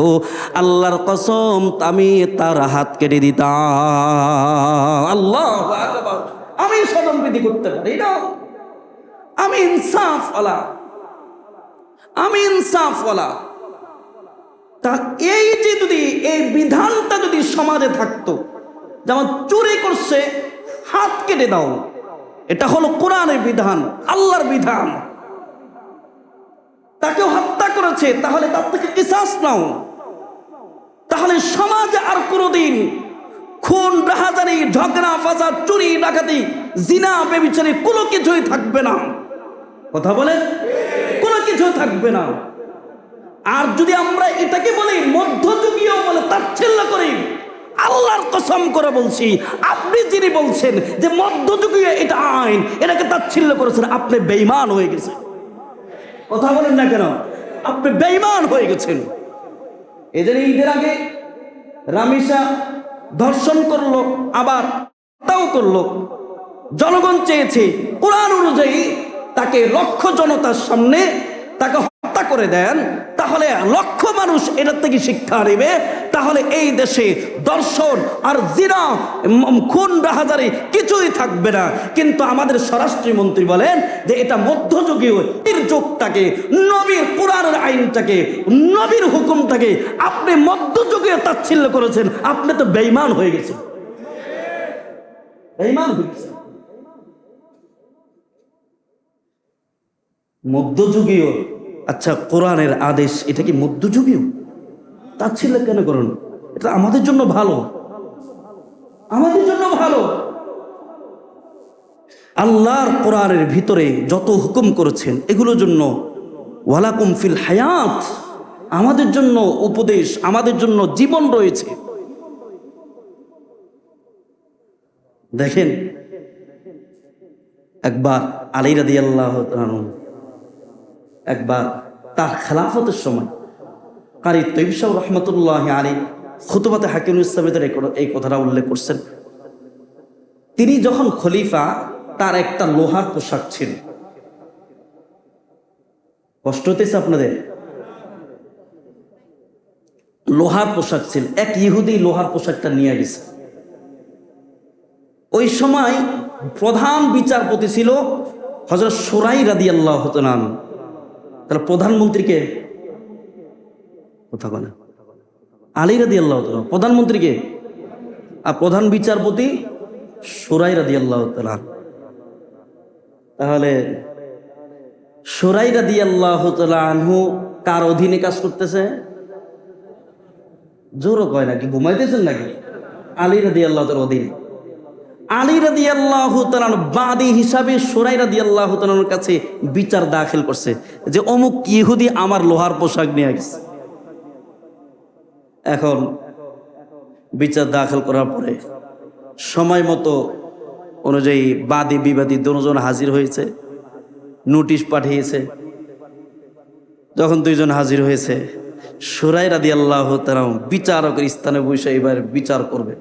আল্লাহর কসম আমি তার হাত কেটে দিতাম। আল্লাহু আকবার। আমি স্বজন প্রীতি করতে পারি না, আমি ইনসাফওয়ালা, আমি ইনসাফওয়ালা। তা এই যে যদি এই বিধানটা যদি সমাজে থাকতো, যেমন চুরি করছে হাত কেটে দাও, এটা হলো কোরআনের বিধান, আল্লাহর বিধান। তাকে হত্যা করেছে, তাহলে তার থেকে কিসাস নাও। তাহলে সমাজে আর কোনোদিন খুন, রাহাজানি, ঝগড়া ফাসাদ, চুরি ডাকাতি, জিনা, ব্যভিচারী কোনো কিছুই থাকবে না। কথা বলেন, কোনো কিছু থাকবে না। আর যদি আমরা এটাকে বলি মধ্যযুগীয় বলে তাচ্ছিল্য করি, আল্লাহর কসম করে বলছি, আপনি যিনি বলছেন যে মধ্যযুগীয় এটা আইন, এটাকে তাচ্ছিল্য করেছেন, আপনি বেঈমান হয়ে গেছেন। কথা বলেন না কেন? আপনি বেঈমান হয়ে গেছেন। এদের ঈদের আগে রামিসা ধর্ষণ করলো, আবার তাও করলো। জনগণ চেয়েছে কোরআন অনুযায়ী তাকে লক্ষ জনতার সামনে তাকে হত্যা করে দেন, তাহলে লক্ষ মানুষ এটার থেকে শিক্ষা নেবে। তাহলে এই দেশে দর্শন আর জিনা, খুন, রাহাজারি কিছুই থাকবে না। কিন্তু আমাদের স্বরাষ্ট্রমন্ত্রী বলেন যে এটা মধ্যযুগীয় যুগটাকে, নবীর কোরআনের আইনটাকে, নবীর হুকুমটাকে আপনি মধ্যযুগীয় তাচ্ছিল্য করেছেন। আপনি তো বেঈমান হয়ে গেছেন, বেঈমান হয়ে গেছেন। মধ্যযুগীয় আচ্ছা, কোরআনের আদেশ এটা কি মধ্যযুগীয়? তাচ্ছিল্য কেন করুন? এটা আমাদের জন্য ভালো, আমাদের জন্য ভালো। আল্লাহর কোরআনের ভিতরে যত হুকুম করেছেন এগুলোর জন্য ওয়ালাকুম ফিল হায়াত, আমাদের জন্য উপদেশ, আমাদের জন্য জীবন রয়েছে। দেখেন, একবার আলী রাদিয়াল্লাহু তাআলা একবার তার খেলাফতের সময় কারি তৈয়ব সাহেব রহমতুল্লাহ আলাইহি খুতবাতে হাকিমুল ইসলামের এই কথাটা উল্লেখ করছেন। তিনি যখন খলিফা, তার একটা লোহার পোশাক ছিল। কষ্ট হতেছে আপনাদের? লোহার পোশাক ছিল, এক ইহুদি লোহার পোশাকটা নিয়ে গেছে। ওই সময় প্রধান বিচারপতি ছিল হযরত শুরাই রাদিয়াল্লাহু তাআলা। তাহলে প্রধানমন্ত্রীকে কথা বলে আলী রাদিয়াল্লাহু তাআলা, প্রধানমন্ত্রীকে আর প্রধান বিচারপতি শুরাই রাদিয়াল্লাহু তাআলা। তাহলে শুরাই রাদিয়াল্লাহু তাআলা আনহু কার অধীনে কাজ করতেছে? জোরও কয় নাকি, ঘুমাইতেছেন নাকি? আলী রাদিয়াল্লাহু তাআলার অধীনে। আলী রাদিয়াল্লাহু তাআলা বাদী হিসাবে শুরাই রাদিয়াল্লাহু তাআলার কাছে বিচার দাখিল করছে যে অমুক ইহুদি আমার লোহার পোশাক নিয়ে গেছে। এখন বিচার দাখিল করার পরে সময় মতো অনুযায়ী বাদী বিবাদী দুজন হাজির হয়েছে, নোটিশ পাঠিয়েছে। যখন দুইজন হাজির হয়েছে, শুরাই রাদিয়াল্লাহু তাআলা বিচারকের স্থানে বসে এবার বিচার করবে,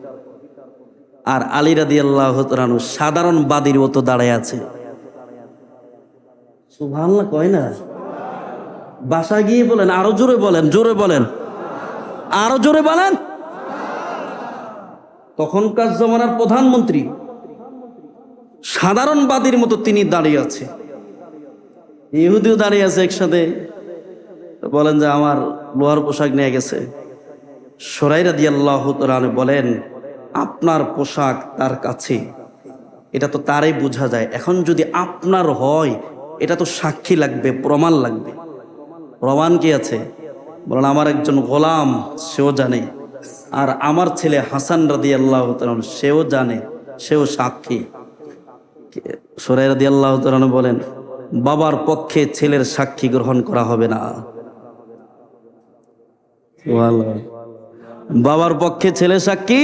আর আলী রাদিয়াল্লাহু তাআলা সাধারণ বাদীর মতো দাঁড়ায় আছে। সুবহানাল্লাহ কয় না? বাসা গিয়ে বলেন, আরো জোরে বলেন, জোরে বলেন, আরো জোরে বলেন। তখনকার জমানার প্রধানমন্ত্রী সাধারণ বাদীর মতো তিনি দাঁড়িয়ে আছে, ইহুদিও দাঁড়িয়ে আছে একসাথে। বলেন যে আমার লোহার পোশাক নিয়ে গেছে। শুরাই রাদিয়াল্লাহু তাআলা বলেন, আপনার পোশাক তার কাছে, এটা তো তারই বোঝা যায়। এখন যদি আপনার হয়, এটা তো সাক্ষী লাগবে, প্রমাণ লাগবে। প্রমাণ কি আছে? বলেন আমার একজন গোলাম, সেও জানে, আর আমার ছেলে হাসান রাদিয়াল্লাহু তাআলা সেও জানে, সেও সাক্ষী। শুরাই রাদিয়াল্লাহু তাআলা বলেন, বাবার পক্ষে ছেলের সাক্ষী গ্রহণ করা হবে না। বাবার পক্ষে ছেলে সাক্ষী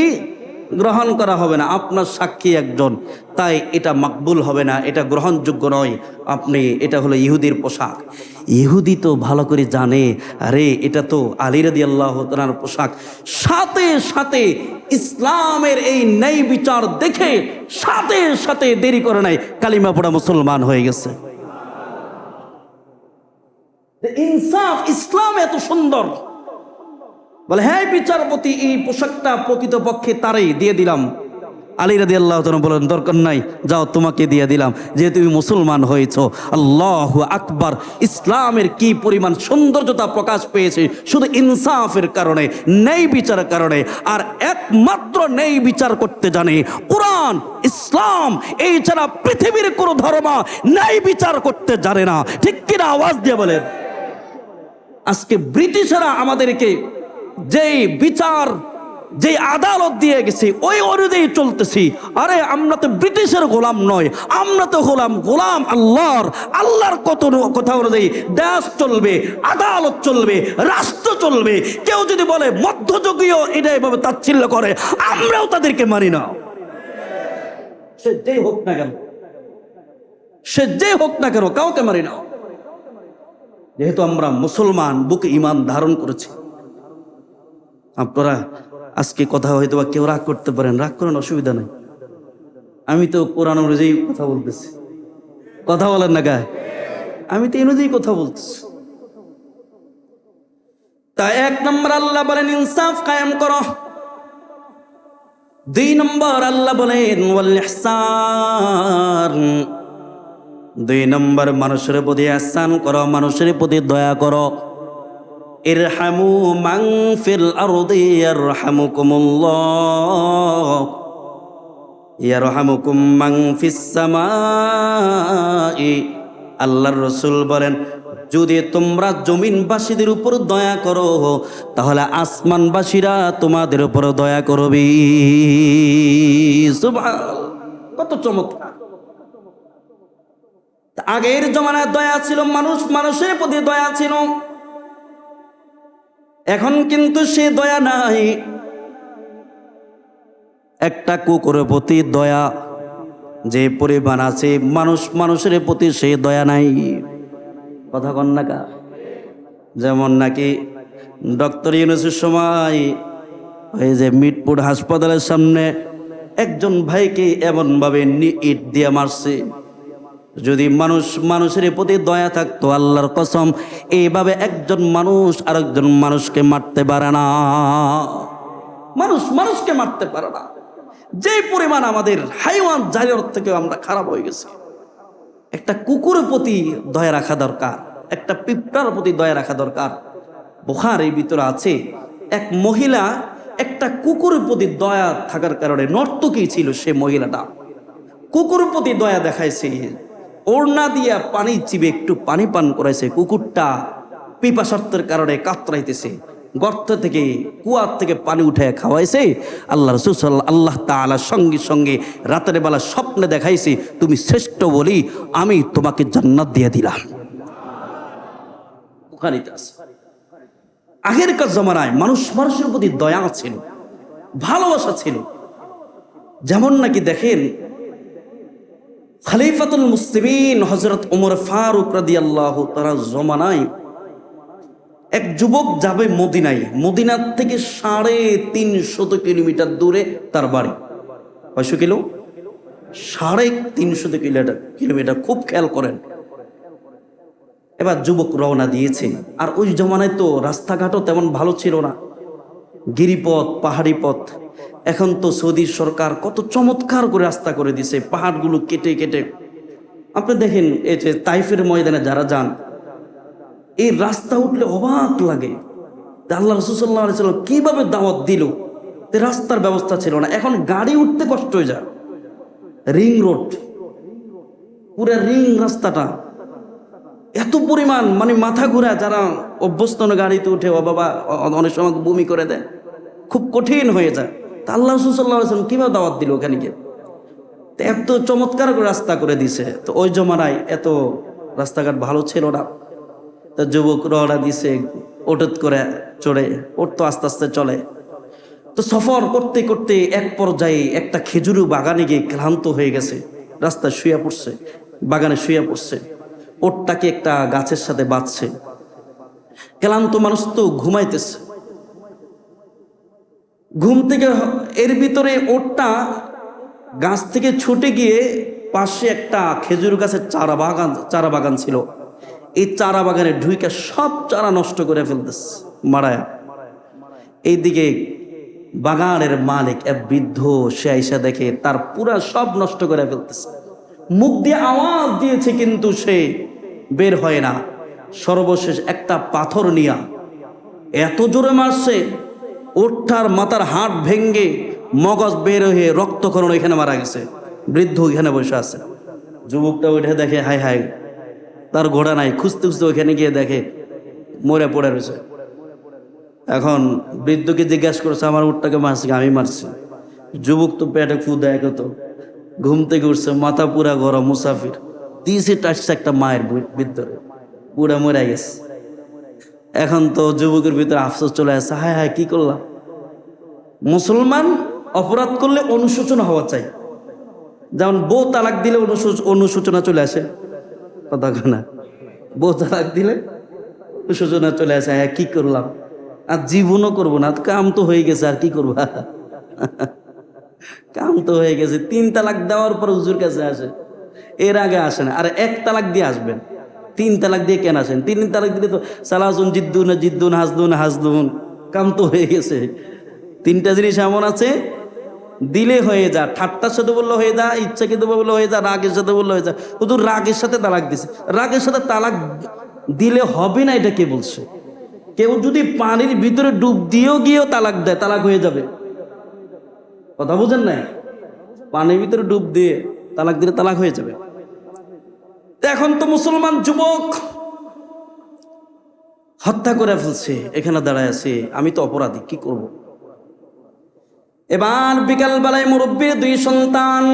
গ্রহণ করা হবে না, আপনার সাক্ষী একজন, তাই এটা মাকবুল হবে না, এটা গ্রহণযোগ্য নয়। আপনি, এটা হলো ইহুদির পোশাক। ইহুদি তো ভালো করে জানে, আরে এটা তো আলী রাদিয়াল্লাহু তাআলার পোশাক। সাথে সাথে ইসলামের এই ন্যায় বিচার দেখে সাথে সাথে দেরি করে নাই, কালিমা পড়া মুসলমান হয়ে গেছে। ইনসাফ, ইসলাম এত সুন্দর। বলে হ্যাঁ বিচারপতি, এই পোশাকটা প্রকৃতপক্ষে তারই দিয়ে দিলাম। আলী রাদিয়াল্লাহু তাআলা বলেন দরকার নাই, যাও তোমাকে দিয়ে দিলাম, যেহেতু তুমি মুসলমান হয়েছো। আল্লাহু আকবার। ইসলামের কি পরিমাণ সৌন্দর্যতা প্রকাশ পেয়েছে শুধু ইনসাফের কারণে, ন্যায় বিচারের কারণে। আর একমাত্র ন্যায় বিচার করতে জানে কোরআন, ইসলাম, এই ছাড়া পৃথিবীর কোনো ধর্ম ন্যায় বিচার করতে জানে না। ঠিক কিনা? আওয়াজ দিয়ে বলেন। আজকে ব্রিটিশরা আমাদেরকে যেই বিচার, যে আদালত দিয়ে গেছে ওই অনুযায়ী চলতেছি। আরে আমরা তো ব্রিটিশের গোলাম নয়, আমরা তো গোলাম আল্লাহর। আল্লাহর কথা অনুযায়ী দেশ চলবে, আদালত চলবে, রাষ্ট্র চলবে। কেউ যদি বলে মধ্যযুগীয়, এটা এভাবে তাচ্ছিল্য করে, আমরাও তাদেরকে মানি না। সে যেই হোক না কেন, সে যে হোক না কেন, কাউকে মারি না। যেহেতু আমরা মুসলমান, বুকে ঈমান ধারণ করেছি। আপনারা আজকে কথা হয়তো বা কেউ রাগ করতে পারেন, রাগ করেন, অসুবিধা নেই। আমি তো কোরআন অনুযায়ী কথা বলতেছি, কথা বলেন না গায়ে, আমি তো অনুযায়ী কথা বলতেছি। তা এক নম্বর আল্লাহ বলেন ইনসাফ কায়েম করো। 2 নম্বর আল্লাহ বলেন ওয়াল ইহসান। 2 নম্বর মানুষের প্রতি ইহসান করো, মানুষের প্রতি দয়া করো। ইরহামু মান ফিল আরদি ইয়ারহামুকুমুল্লাহ ইয়ারহামুকুম মান ফিস সামাই। আল্লাহর রাসূল বলেন যদি তোমরা জমিনবাসীদের উপর দয়া করো তাহলে আসমানবাসীরা তোমাদের উপর দয়া করবে। সুবহানাল্লাহ, কত চমৎকার! আগের জমানায় দয়া ছিল, মানুষ মানুষের প্রতি দয়া ছিল। এখন কিন্তু সে দয়া নাই। একটা কুকুরের প্রতি দয়া যে পরিমাণ আছে, মানুষ মানুষের প্রতি সে দয়া নাই। কথা কন না কা? যেমন নাকি ডক্টর ইউনূসের সময় ওই যে মিটপুর হাসপাতালের সামনে একজন ভাইকে এমনভাবে ইট দিয়ে মারছে। যদি মানুষ মানুষের প্রতি দয়া থাকতো, আল্লাহর কসম এইভাবে একজন মানুষ আরেকজন মানুষকে মারতে পারে না। মানুষ মানুষকে মারতে পারে না। যে পরিমাণ আমাদের হাইওয়ান জানোয়ার থেকে আমরা খারাপ হয়ে গেছি। একটা কুকুরের প্রতি দয়া রাখা দরকার, একটা পিঁপড়ার প্রতি দয়া রাখা দরকার। বুখারীর ভিতরে আছে, এক মহিলা একটা কুকুরের প্রতি দয়া থাকার কারণে, নর্তকী ছিল সে মহিলাটা, কুকুরের প্রতি দয়া দেখাইছে, ওড়না দিয়া পানি চিবে একটু পানি পান করাইছে। কুকুরটা পিপাসার্থের কারণে কাতরাইতেছে, গর্ত থেকে কুয়ার থেকে পানি উঠে খাওয়াইছে। আল্লাহ রাসূল আল্লাহ তাআলা সঙ্গে সঙ্গে রাতের বেলা স্বপ্নে দেখাইছে, তুমি শ্রেষ্ঠ বলি আমি তোমাকে জান্নাত দিয়ে দিলাম। বুখারীতে আছে। আগেরকার জমানায় মানুষ মানুষের প্রতি দয়া ছিল, ভালোবাসা ছিল। যেমন নাকি দেখেন খলিফাতুল মুসলিমিন হযরত ওমর ফারুক রাদিয়াল্লাহু তাআলা জমানায় এক যুবক যাবে মদিনায়। মদিনার থেকে 350 কিলোমিটার দূরে তার বাড়ি। কয়শো কিলো? 350 কিলোমিটার। খুব খেয়াল করেন। এবার যুবক রওনা দিয়েছে। আর ওই জমানায় তো রাস্তাঘাটও তেমন ভালো ছিল না, গিরিপথ, পাহাড়ি পথ। এখন তো সৌদি সরকার কত চমৎকার করে রাস্তা করে দিছে, পাহাড়গুলো কেটে কেটে। আপনি দেখেন এই যে তাইফের ময়দানে যারা যান, এই রাস্তা উঠলে অবাক লাগে। আল্লাহ রাসূল সাল্লাল্লাহু আলাইহি ওয়াসাল্লাম কিভাবে দাওয়াত দিল, রাস্তার ব্যবস্থা ছিল না। এখন গাড়ি উঠতে কষ্ট হয়ে যায়। রিং রোড, পুরো রিং রাস্তাটা, এত পরিমাণ মানে মাথা ঘুরা, যারা অভ্যস্ত গাড়িতে উঠে ও বাবা অনেক সময় বমি করে দেয়, খুব কঠিন হয়ে যায়। তা আল্লাহ রাসূল সাল্লাল্লাহু আলাইহি ওয়াসাল্লাম কিভাবে দাওয়াত দিল ওখানে গিয়ে? এত চমৎকার করে রাস্তা করে দিছে। তো ওই জমানায় এত রাস্তাঘাট ভালো ছিল না। তো যুবক রওনা দিছে, ওটত করে চড়ে, ওর তো আস্তে আস্তে চলে। তো সফর করতে করতে এক পর্যায়ে একটা খেজুরি বাগানে গিয়ে ক্লান্ত হয়ে গেছে, রাস্তায় শুয়ে পড়ছে, বাগানে শুয়ে পড়ছে। ওটটাকে একটা গাছের সাথে বাঁধছে। ক্লান্ত মানুষ তো ঘুমাইতেছে। ঘুম থেকে এর ভিতরে ওটটা গাছ থেকে ছুটে গিয়ে পাশে একটা খেজুর গাছের চারা বাগান ছিল, এই চারা বাগানে ঢুইকা সব চারা নষ্ট করে ফেলতেছে মারায়া। এইদিকে বাগানের মালিক এক বৃদ্ধ, সে আইসা দেখে তার পুরা সব নষ্ট করে ফেলতেছে। মুখ দিয়ে আওয়াজ দিয়েছে কিন্তু সে বের হয় না। সর্বশেষ একটা পাথর নিয়া এত জোরে মারছে, ওঠার মাথার হাড় ভেঙ্গে মগজ বের হয়ে রক্তক্ষরণ, এখানে মারা গেছে। বৃদ্ধ ওইখানে বসে আছে। যুবকটা উঠে দেখে হায় হায়, তার ঘোড়া নাই। খুঁজতে খুঁজতে ওইখানে গিয়ে দেখে মরে পড়ে রয়েছে। এখন বৃদ্ধকে জিজ্ঞাসা করছে, আমার উটটাকে মারছি? আমি মারছি। যুবক তো পেটে ক্ষুদা, তো ঘুম থেকে উঠছে, মাথা পুরা গরম, মুসাফির দিয়েছে টাচছে একটা মায়ের ভিতরে, পুরা মরে গেছে। এখন তো যুবকের ভিতরে আফসোস চলে আসছে, হায় হায় কি করলাম। মুসলমান অপরাধ করলে অনুশোচনা হওয়া চাই। যেমন বউ তালাক দিলে অনুশোচনা চলে আসে, কথা না? বউ তালাক দিলে অনুশোচনা চলে আসে, হ্যাঁ কি করলাম, আর জীবনও করবো না, কাম তো হয়ে গেছে, আর কি করবো, কাম তো হয়ে গেছে। 3 তালাক দেওয়ার পর হুজুর কাছে আসে, এর আগে আসে না। আর 1 তালাক দিয়ে আসবেন, 3 তালাক দিয়ে কেন আসেন? 3 তালাক দিলে তো সালাসুন জিদ্দুন জিদ্দুন হাসদুন হাসদুন, কাম তো হয়ে গেছে। 3টা জিনিস এমন আছে, দিলে হয়ে যা, ঠাট্টার সাথে বললে হয়ে যা, ইচ্ছাকৃত বললে হয়ে যা, রাগের সাথে বললে হয়ে যা। শুধু রাগের সাথে তালাক দিছে, রাগের সাথে তালাক দিলে হবে না, এটা কে বলছে? কেউ যদি পানির ভিতরে ডুব দিয়েও গিয়েও তালাক দেয়, তালাক হয়ে যাবে। কথা বুঝেন নাই? পানির ভিতরে ডুব দিয়ে তালাক দিলে তালাক হয়ে যাবে। এখন তো মুসলমান যুবক হত্যা করে ফেলছে, এখানে দাঁড়ায় আছে, আমি তো অপরাধী, কি করব? এবার বিকাল বেলায় মুরব্বীর 2 সন্তান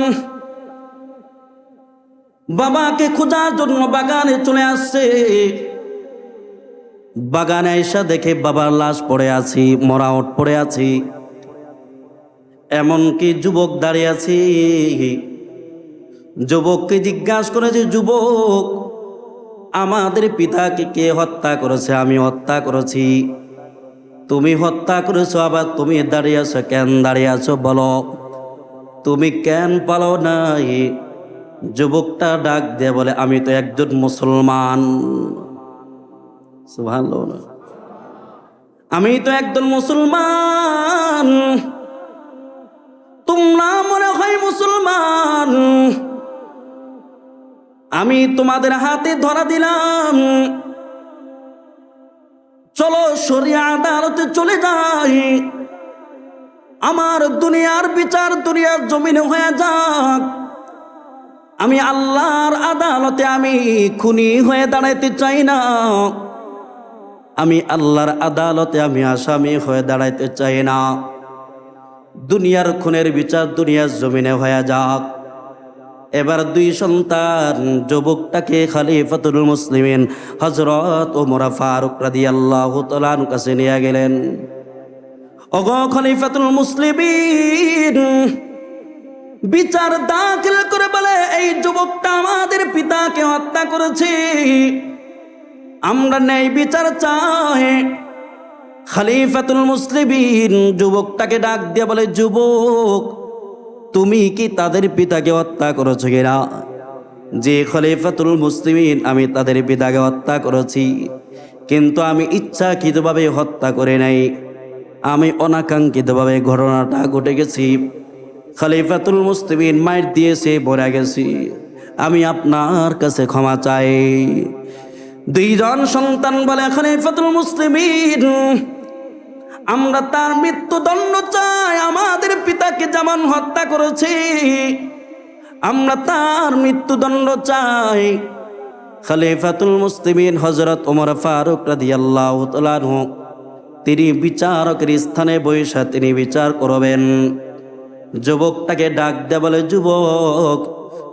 বাবাকে খোঁজার জন্য বাগানে চলে আসছে। বাগানে এসে দেখে বাবার লাশ পড়ে আছি, মরা ওঠ পড়ে আছি, এমনকি যুবক দাঁড়িয়ে আছে। যুবককে জিজ্ঞাসা করেছে, যুবক, আমাদের পিতাকে কে হত্যা করেছে? আমি হত্যা করেছি। তুমি হত্যা করেছো, আবার তুমি দাঁড়িয়ে আছো কেন? দাঁড়িয়ে আছো বলো, তুমি কেন পালো নাই? যুবকটা ডাক দিয়ে বলে, আমি তো একজন মুসলমান। সুবহানাল্লাহ। আমি তো একজন মুসলমান, তোমরা মনে হয় মুসলমান, আমি তোমাদের হাতে ধরা দিলাম, চলো শরিয়া আদালতে চলে যাই, আমার দুনিয়ার বিচার দুনিয়ার জমিনে হয়ে যাক। আমি আল্লাহর আদালতে আমি খুনি হয়ে দাঁড়াইতে চাই না, আমি আল্লাহর আদালতে আমি আসামি হয়ে দাঁড়াইতে চাই না। দুনিয়ার খুনের বিচার দুনিয়ার জমিনে হয়ে যাক। এবার 2 সন্তান যুবকটাকে খলিফাতুল মুসলিমিন হযরত ওমর ফারুক রাদিয়াল্লাহু তাআলা আনহু কাছে নিয়ে গেলেন। ওগো খলিফাতুল মুসলিমিন, বিচার দাখিল করে বলে, এই যুবকটা আমাদের পিতাকে হত্যা করেছে, আমরা ন্যায় বিচার চাই। খলিফাতুল মুসলিমিন যুবকটাকে ডাক দিয়ে বলে, যুবক, তুমি কি তাদের পিতাকে হত্যা করেছো কিনা? যে খলিফাতুল মুসলিমিন, আমি তাদের পিতাকে হত্যা করেছি, কিন্তু আমি ইচ্ছাকৃতভাবে হত্যা করে নাই, আমি অনাকাঙ্ক্ষিতভাবে ঘটনাটা ঘটে গেছি। খলিফাতুল মুসলিমিন মাইর দিয়েছে, মরে গেছি, আমি আপনার কাছে ক্ষমা চাই। 2 জন সন্তান বলে, খলিফাতুল মুসলিমিন, আমরা তার মৃত্যুদণ্ড চাই, আমাদের পিতাকে যেমন হত্যা করেছি আমরা তার মৃত্যুদণ্ড চাই। খলিফাতুল মুসলিমিন হযরত ওমর ফারুক রাদিয়াল্লাহু তাআলা আনহু, তিনি বিচারকের স্থানে বসে তিনি বিচার করবেন। যুবকটাকে ডাক দিয়ে বলে, যুবক,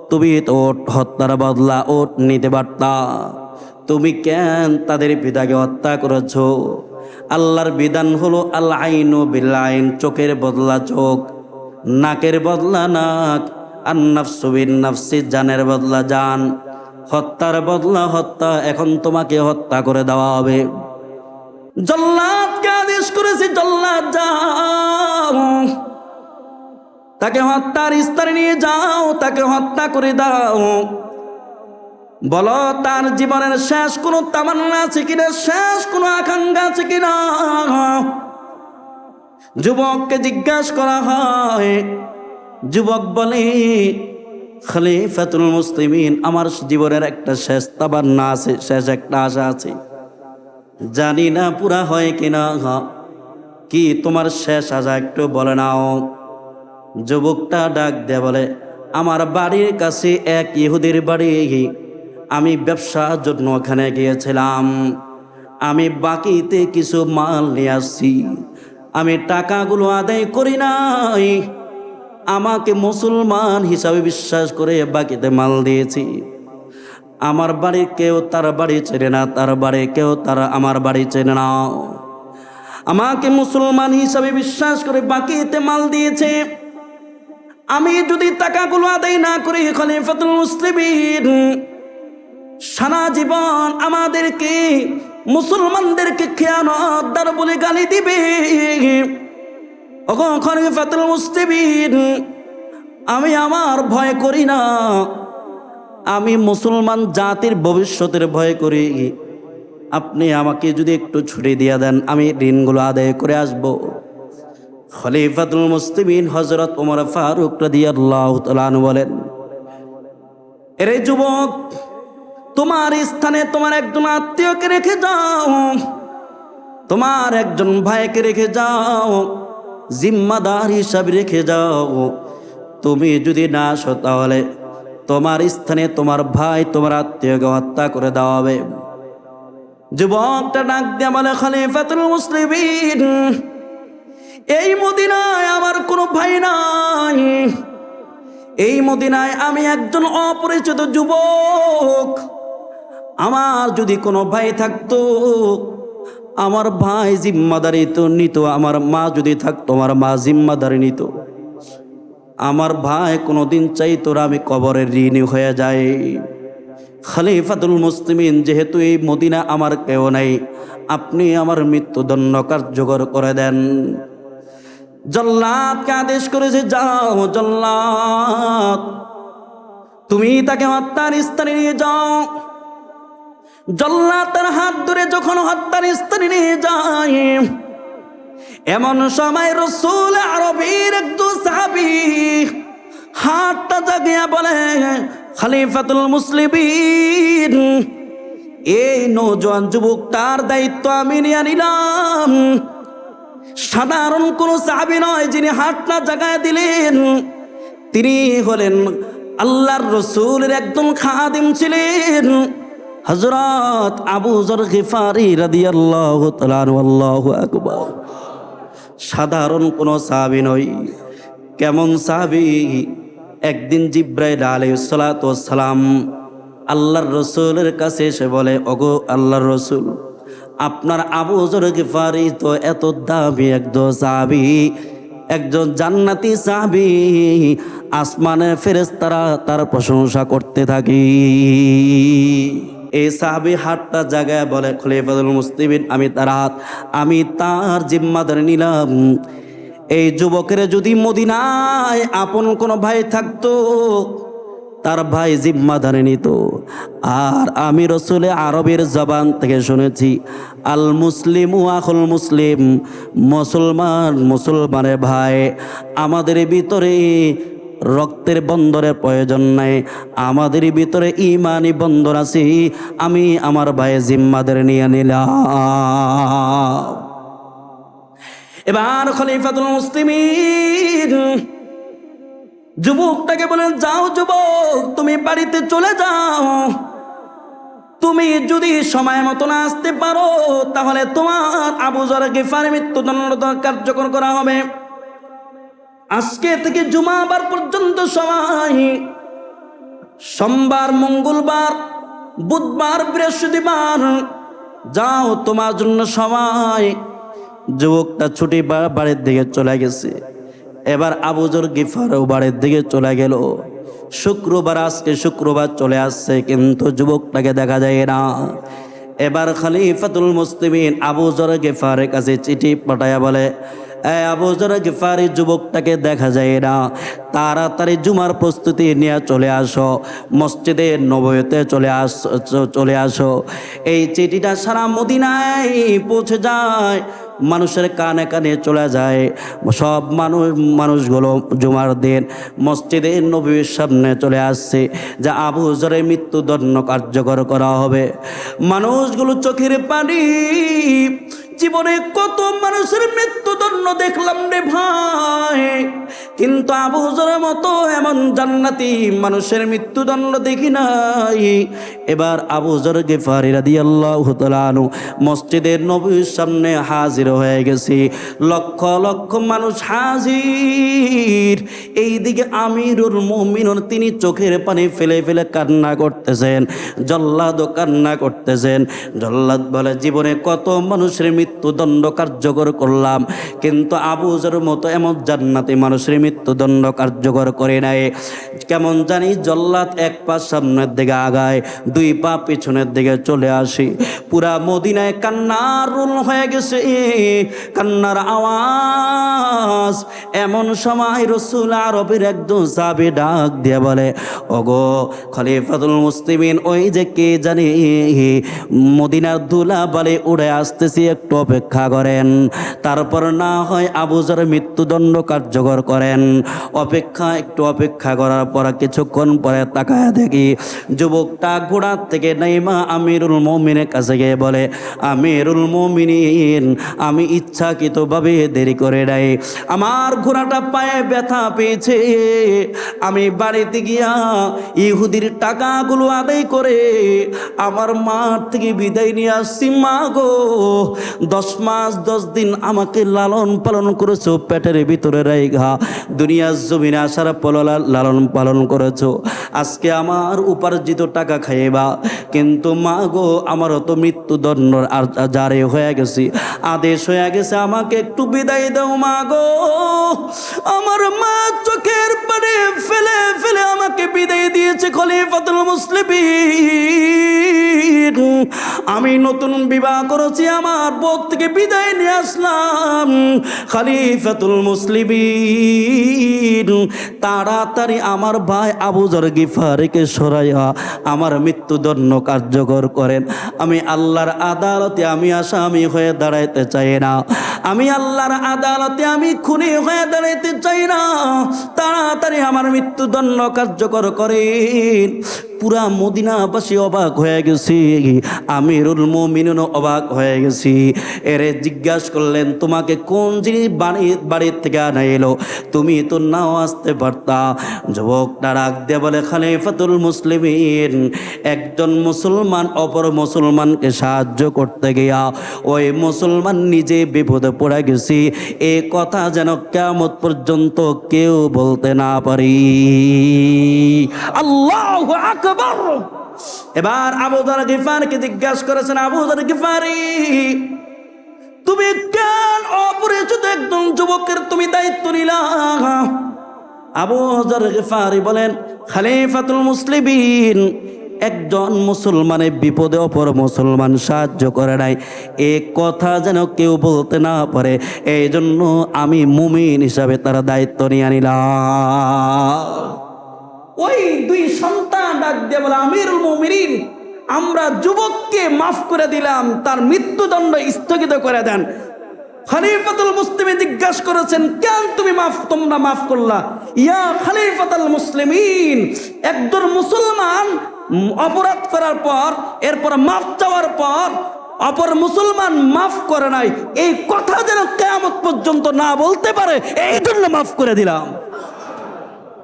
তুমি তো হত্যার বদলা ওট নিতে পারতা, তুমি কেন তাদের পিতাকে হত্যা করেছো? আল্লাহর বিধান হলো আল আইনু বিল আইন, চোখের বদলা চোখ, নাকের বদলা নাক, আর নাফসু বিন নাফসি, জানের বদলা জান, হত্যার বদলা হত্যা। এখন তোমাকে হত্যা করে দেওয়া হবে। জল্লাদকে আদেশ করেছে, জল্লাদ যাও, তাকে হত্যার স্থানে নিয়ে যাও, তাকে হত্যা করে দাও। বলো, তার জীবনের শেষ কোনো তামান্না আছে কিনা, শেষ কোনো আকাঙ্ক্ষা আছে কিনা? যুবককে জিজ্ঞাসা করা হয়। যুবক বলে, খলিফাতুল মুসলিমিন, আমার জীবনের একটা শেষ তামান্না আছে, শেষ একটা আশা আছে, জানি না পুরা হয় কিনা। কি তোমার শেষ আশা একটু বলে নাও। যুবকটা ডাক দিয়ে বলে, আমার বাড়ির কাছে এক ইহুদির বাড়ি, আমি ব্যবসার জন্য ওখানে গিয়েছিলাম, আমি বাকিতে কিছু মাল নিয়ে আসছি, আমি টাকাগুলো আদায় করি নাই, আমাকে মুসলমান হিসাবে বিশ্বাস করে বাকিতে মাল দিয়েছি। আমার বাড়ির কেউ তার বাড়ি চেনে না, তার বাড়ি কেউ তারা আমার বাড়ি চেনে না, আমাকে মুসলমান হিসাবে বিশ্বাস করে বাকিতে মাল দিয়েছে। আমি যদি টাকাগুলো আদায় না করি, খলিফাতুল মুসলিমিন সারা জীবন আমাদেরকে মুসলমানদেরকে খেয়ানতদার বলে গালি দিবে। ওগো খলিফাতুল মুসলিমিন, আমি আমার ভয় করি না, আমি মুসলমান জাতির ভবিষ্যতের ভয় করি। আপনি আমাকে যদি একটু ছুটি দিয়ে দেন, আমি ঋণগুলো আদায় করে আসব। খলিফাতুল মুসলিমিন হযরত ওমর ফারুক রাদিয়াল্লাহু তাআলা আনহু বলেন, এরে যুবক, তোমার স্থানে তোমার একজন আত্মীয়কে রেখে যাও, তোমার একজন ভাইকে রেখে যাও, জিম্মাদার হিসাবে রেখে যাও। তুমি যদি না আসো, তাহলে তোমার স্থানে তোমার ভাই, তোমার আত্মীয়কে হত্যা করে দেওয়া হবে। যুবকটা ডাক দিয়ে বলে, খলিফাতুল মুসলিমিন, এই মদিনায় আমার কোনো ভাই নাই, এই মদিনায় আমি একজন অপরিচিত যুবক। আমার যদি কোনো ভাই থাকতো, আমার ভাই জিম্মাদারি তো নিত, আমার মা যদি থাকতো আমার মা জিম্মাদারি নিত। আমার ভাই কোনোদিন চাইতো না আমি কবরের ঋণী হয়ে যাই। খলিফাতুল মুসলিমিন, যেহেতু এই মদিনা আমার কেউ নাই, আপনি আমার মৃত্যুদণ্ড কার্যকর করে দেন। জল্লাদকে আদেশ করেছে, যাও জল্লাদ, তুমি তাকে হত্যার স্থানে নিয়ে যাও। জল্লাদ তার হাত ধরে যখন হত্যার স্থানে নিয়ে যায়, এমন সময় রাসূল আরবীর একজন সাহাবী হাতটা জাগিয়ে বলে, খলিফাতুল মুসলিমিন, এই নওজোয়ান যুবকটার দায়িত্ব আমি নিয়ে নিলাম। সাধারণ কোন সাহাবী নয় যিনি হাতটা জাগায় দিলেন, তিনি হলেন আল্লাহর রাসূলের একজন খাদিম ছিলেন, হযরত আবু যর গিফারি রাদিয়াল্লাহু তাআলা আনহু। আল্লাহু আকবার। সাধারণ কোন সাহাবী নয়। কেমন সাহাবী? একদিন জিব্রাইল আলাইহিস সালাতু ওয়াস সালাম আল্লাহর রাসূলের কাছে এসে বলে, ওগো আল্লাহর রাসূল, আপনার আবু যর গিফারি তো এত দামি একজন সাহাবী, একজন জান্নাতি সাহাবী, আসমানের ফেরেশতারা তার প্রশংসা করতে থাকে। এই সাহাবী হাতটা জাগায় বলে, খলিফাতুল মুসলিমিন, আমি তার জিম্মাদারি নিলাম। এই যুবকের যদি মদিনায় আপন কোনো ভাই থাকতো, তার ভাই জিম্মাদারি নিত। আর আমি রাসূলে আরবের জবান থেকে শুনেছি, আল মুসলিমু আখুল মুসলিম, মুসলমান মুসলমানের ভাই। আমাদের ভিতরে রক্তের বন্ধনের প্রয়োজন নাই, আমাদের ভিতরে ইমানি বন্ধন আছে। আমি আমার ভাই জিম্মাদারি নিয়ে নিলাম। এবার খলিফাতুল মুসলিমিন যুবকটাকে বলেন, যাও যুবক, তুমি বাড়িতে চলে যাও। তুমি যদি সময় মতো না আসতে পারো, তাহলে তোমার আবু যর গিফারি মৃত্যুদণ্ড কার্যকর করা হবে। আজকে থেকে জুমাবার পর্যন্ত সময়, সোমবার, মঙ্গলবার, বুধবার, বৃহস্পতিবার, যাও তোমার জন্য সময়। যুবকটা ছুটি বাড়ির দিকে চলে গেছে। এবার আবু যর গিফারও বাড়ির দিকে চলে গেল। শুক্রবার, আজকে শুক্রবার চলে আসছে, কিন্তু যুবকটাকে দেখা যায় না। এবার খলিফাতুল মুসলিমিন আবু যর গিফারের কাছে চিঠি পাঠায়া বলে, আবু যর গিফারি, যুবকটাকে দেখা যায় না, তাড়াতাড়ি জুমার প্রস্তুতি নিয়ে চলে আসো, মসজিদে নববীতে চলে আসো। এই চিঠিটা সারা মদিনায় পৌঁছে যায়, মানুষের কানে কানে চলে যায়। সব মানুষগুলো জুমার দিন মসজিদে নববীর সামনে চলে আসছে, যা আবু যরের মৃত্যুদণ্ড কার্যকর করা হবে। মানুষগুলো চোখের পানি, জীবনে কত মানুষের মৃত্যুদণ্ড দেখলাম রে ভাই, কিন্তু আবু যরের মতো এমন জান্নাতি মানুষের মৃত্যুদণ্ড দেখি নাই। এবার আবু যর গিফারি রাদিয়াল্লাহু তাআলা আনহু মসজিদের নববীর সামনে হাজির হয়ে গেছে। লক্ষ লক্ষ মানুষ হাজির। এইদিকে আমিরুল মুমিনুন তিনি চোখের পানি ফেলে ফেলে কান্না করতেছেন, জল্লাদও কান্না করতেছেন। জল্লাদ বলে, জীবনে কত মানুষের মৃত্যুদণ্ড কার্যকর করলাম, কিন্তু আবু যর মতো এমন জান্নাতি মানুষের মৃত্যুদণ্ড কার্যকর করে নাই। কেমন জানি জল্লাদ এক পা সামনের দিকে আগায়, দুই পা পিছনের দিকে চলে আসি। পুরা মদিনায় কান্নার রোল হয়ে গেছে, কান্নার আওয়াজ। এমন সময় রাসূল আরবের একজন সাহাবী ডাক দিয়ে বলে, ওগো খলিফাতুল মুসলিমিন, ওই যে কে জানি মদিনার ধুলা বালি উড়ে আসতেছি, একটু একটু অপেক্ষা করেন, তারপর না হয় আবু যর মৃত্যুদণ্ড কার্যকর করেন। একটু অপেক্ষা করার পর কিছুক্ষণ পরে তাকায় দেখি যুবকটা ঘোড়ার থেকে নেমে আমিরুল মুমিনের কাছে গিয়ে বলে, আমিরুল মুমিনিন, আমি ইচ্ছাকৃতভাবে দেরি করে নাই, আমার ঘোড়াটা পায়ে ব্যথা পেয়েছে, আমি বাড়িতে গিয়া ইহুদির টাকাগুলো আদায় করে আমার মার থেকে বিদায় নিয়ে আসছি। মা গো, 10 মাস 10 দিন আমাকে লালন পালন করেছো, পেটের ভিতরে রাইগা দুনিয়ার জমিনে আসার পর লালন পালন করেছো, আজকে আমার উপার্জিত টাকা খাইবা, কিন্তু মা গো আমারও তো মৃত্যুদণ্ড আর জারি হয়ে গেছে, আদেশ হয়ে গেছে, আমাকে একটু বিদায় দাও মা গো। আমার মা চোখের পানি ফেলে ফেলে আমাকে বিদায় দিয়েছে। খলিফাতুল মুসলিমিন, আমি নতুন বিবাহ করেছি, আমার বউ থেকে বিদায় নিয়ে আসলাম। খলিফাতুল মুসলিমিন, তাড়াতাড়ি আমার ভাই আবু যর গিফারিকে সরাইয়া আমার মৃত্যুদণ্ড কার্যকর করেন। আমি আল্লাহর আদালতে আমি আসামি হয়ে দাঁড়াইতে চাই না, আমি আল্লাহর আদালতে আমি খুনি হয়ে দাঁড়াইতে চাই না, তাড়াতাড়ি আমার মৃত্যুদণ্ড কার্যকর করেন। পুরা মদিনাবাসী অবাক হয়ে গেছি, আমিরুল মুমিনিন অবাক হয়ে গেছি। এরে জিজ্ঞাসা করলেন, তোমাকে কোন জিনিস বাড়ির থেকে আনাইলো, তুমি তো নাও আসতে পারতা। যুবকটা রাগ দিয়ে বলে, খলিফাতুল মুসলিমিন, একজন মুসলমান অপর মুসলমানকে সাহায্য করতে গিয়া ওই মুসলমান নিজে বিপদে পড়ে গেছি, এ কথা যেন কিয়ামত পর্যন্ত কেউ বলতে না পারি। আল্লাহু আকবার। এবার আবু যর গিফারকে জিজ্ঞাসা করেছেন, আবু যর গিফারি, তুমি কেন অপরিচিত একজন যুবকের তুমি দায়িত্ব নিলা? আবু যর গিফারি বলেন, খলিফাতুল মুসলিমিন, একজন মুসলমানের বিপদে অপর মুসলমান সাহায্য করে নাই, এ কথা যেন কেউ বলতে না পারে, এই জন্য আমি মুমিন হিসাবে তার দায়িত্ব নিয়ে নিলাম। ওই দুই সন্তান ডাক দিয়ে বলে, আমিরুল মুমিনিন, আমরা যুবককে মাফ করে দিলাম, তার মৃত্যুদণ্ড স্থগিত করে দেন। খলিফাতুল মুসলিমিন জিজ্ঞাসা করেছেন, কেন তোমরা মাফ করলা? ইয়া খলিফাতুল মুসলিমিন, একজন মুসলমান অপরাধ করার পর এরপর মাফ চাওয়ার পর অপর মুসলমান মাফ করে নাই, এই কথা যেন কিয়ামত পর্যন্ত না বলতে পারে, এই জন্য মাফ করে দিলাম।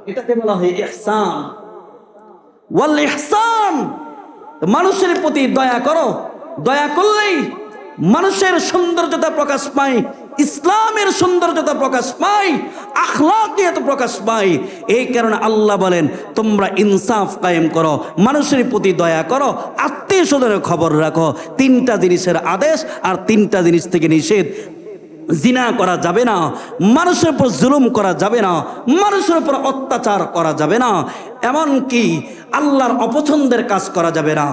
এটাকে বলা হয় ইহসান। ওয়াল ইহসান, মানুষের প্রতি দয়া করো, দয়া করলেই মানুষের সৌন্দর্যতা প্রকাশ পায়, ইসলামের সৌন্দর্যতা প্রকাশ পায়, আখলাকিয়াত প্রকাশ পায়। এই কারণে আল্লাহ বলেন, তোমরা ইনসাফ কায়েম করো, মানুষের প্রতি দয়া করো, আত্মীয় স্বজনের খবর রাখো। 3টা জিনিসের আদেশ আর 3টা জিনিস থেকে নিষেধ। জিনা করা যাবে না, মানুষের উপর জুলুম করা যাবে না, মানুষের উপর অত্যাচার করা যাবে না, এমনকি আল্লাহর অপছন্দের কাজ করা যাবে না।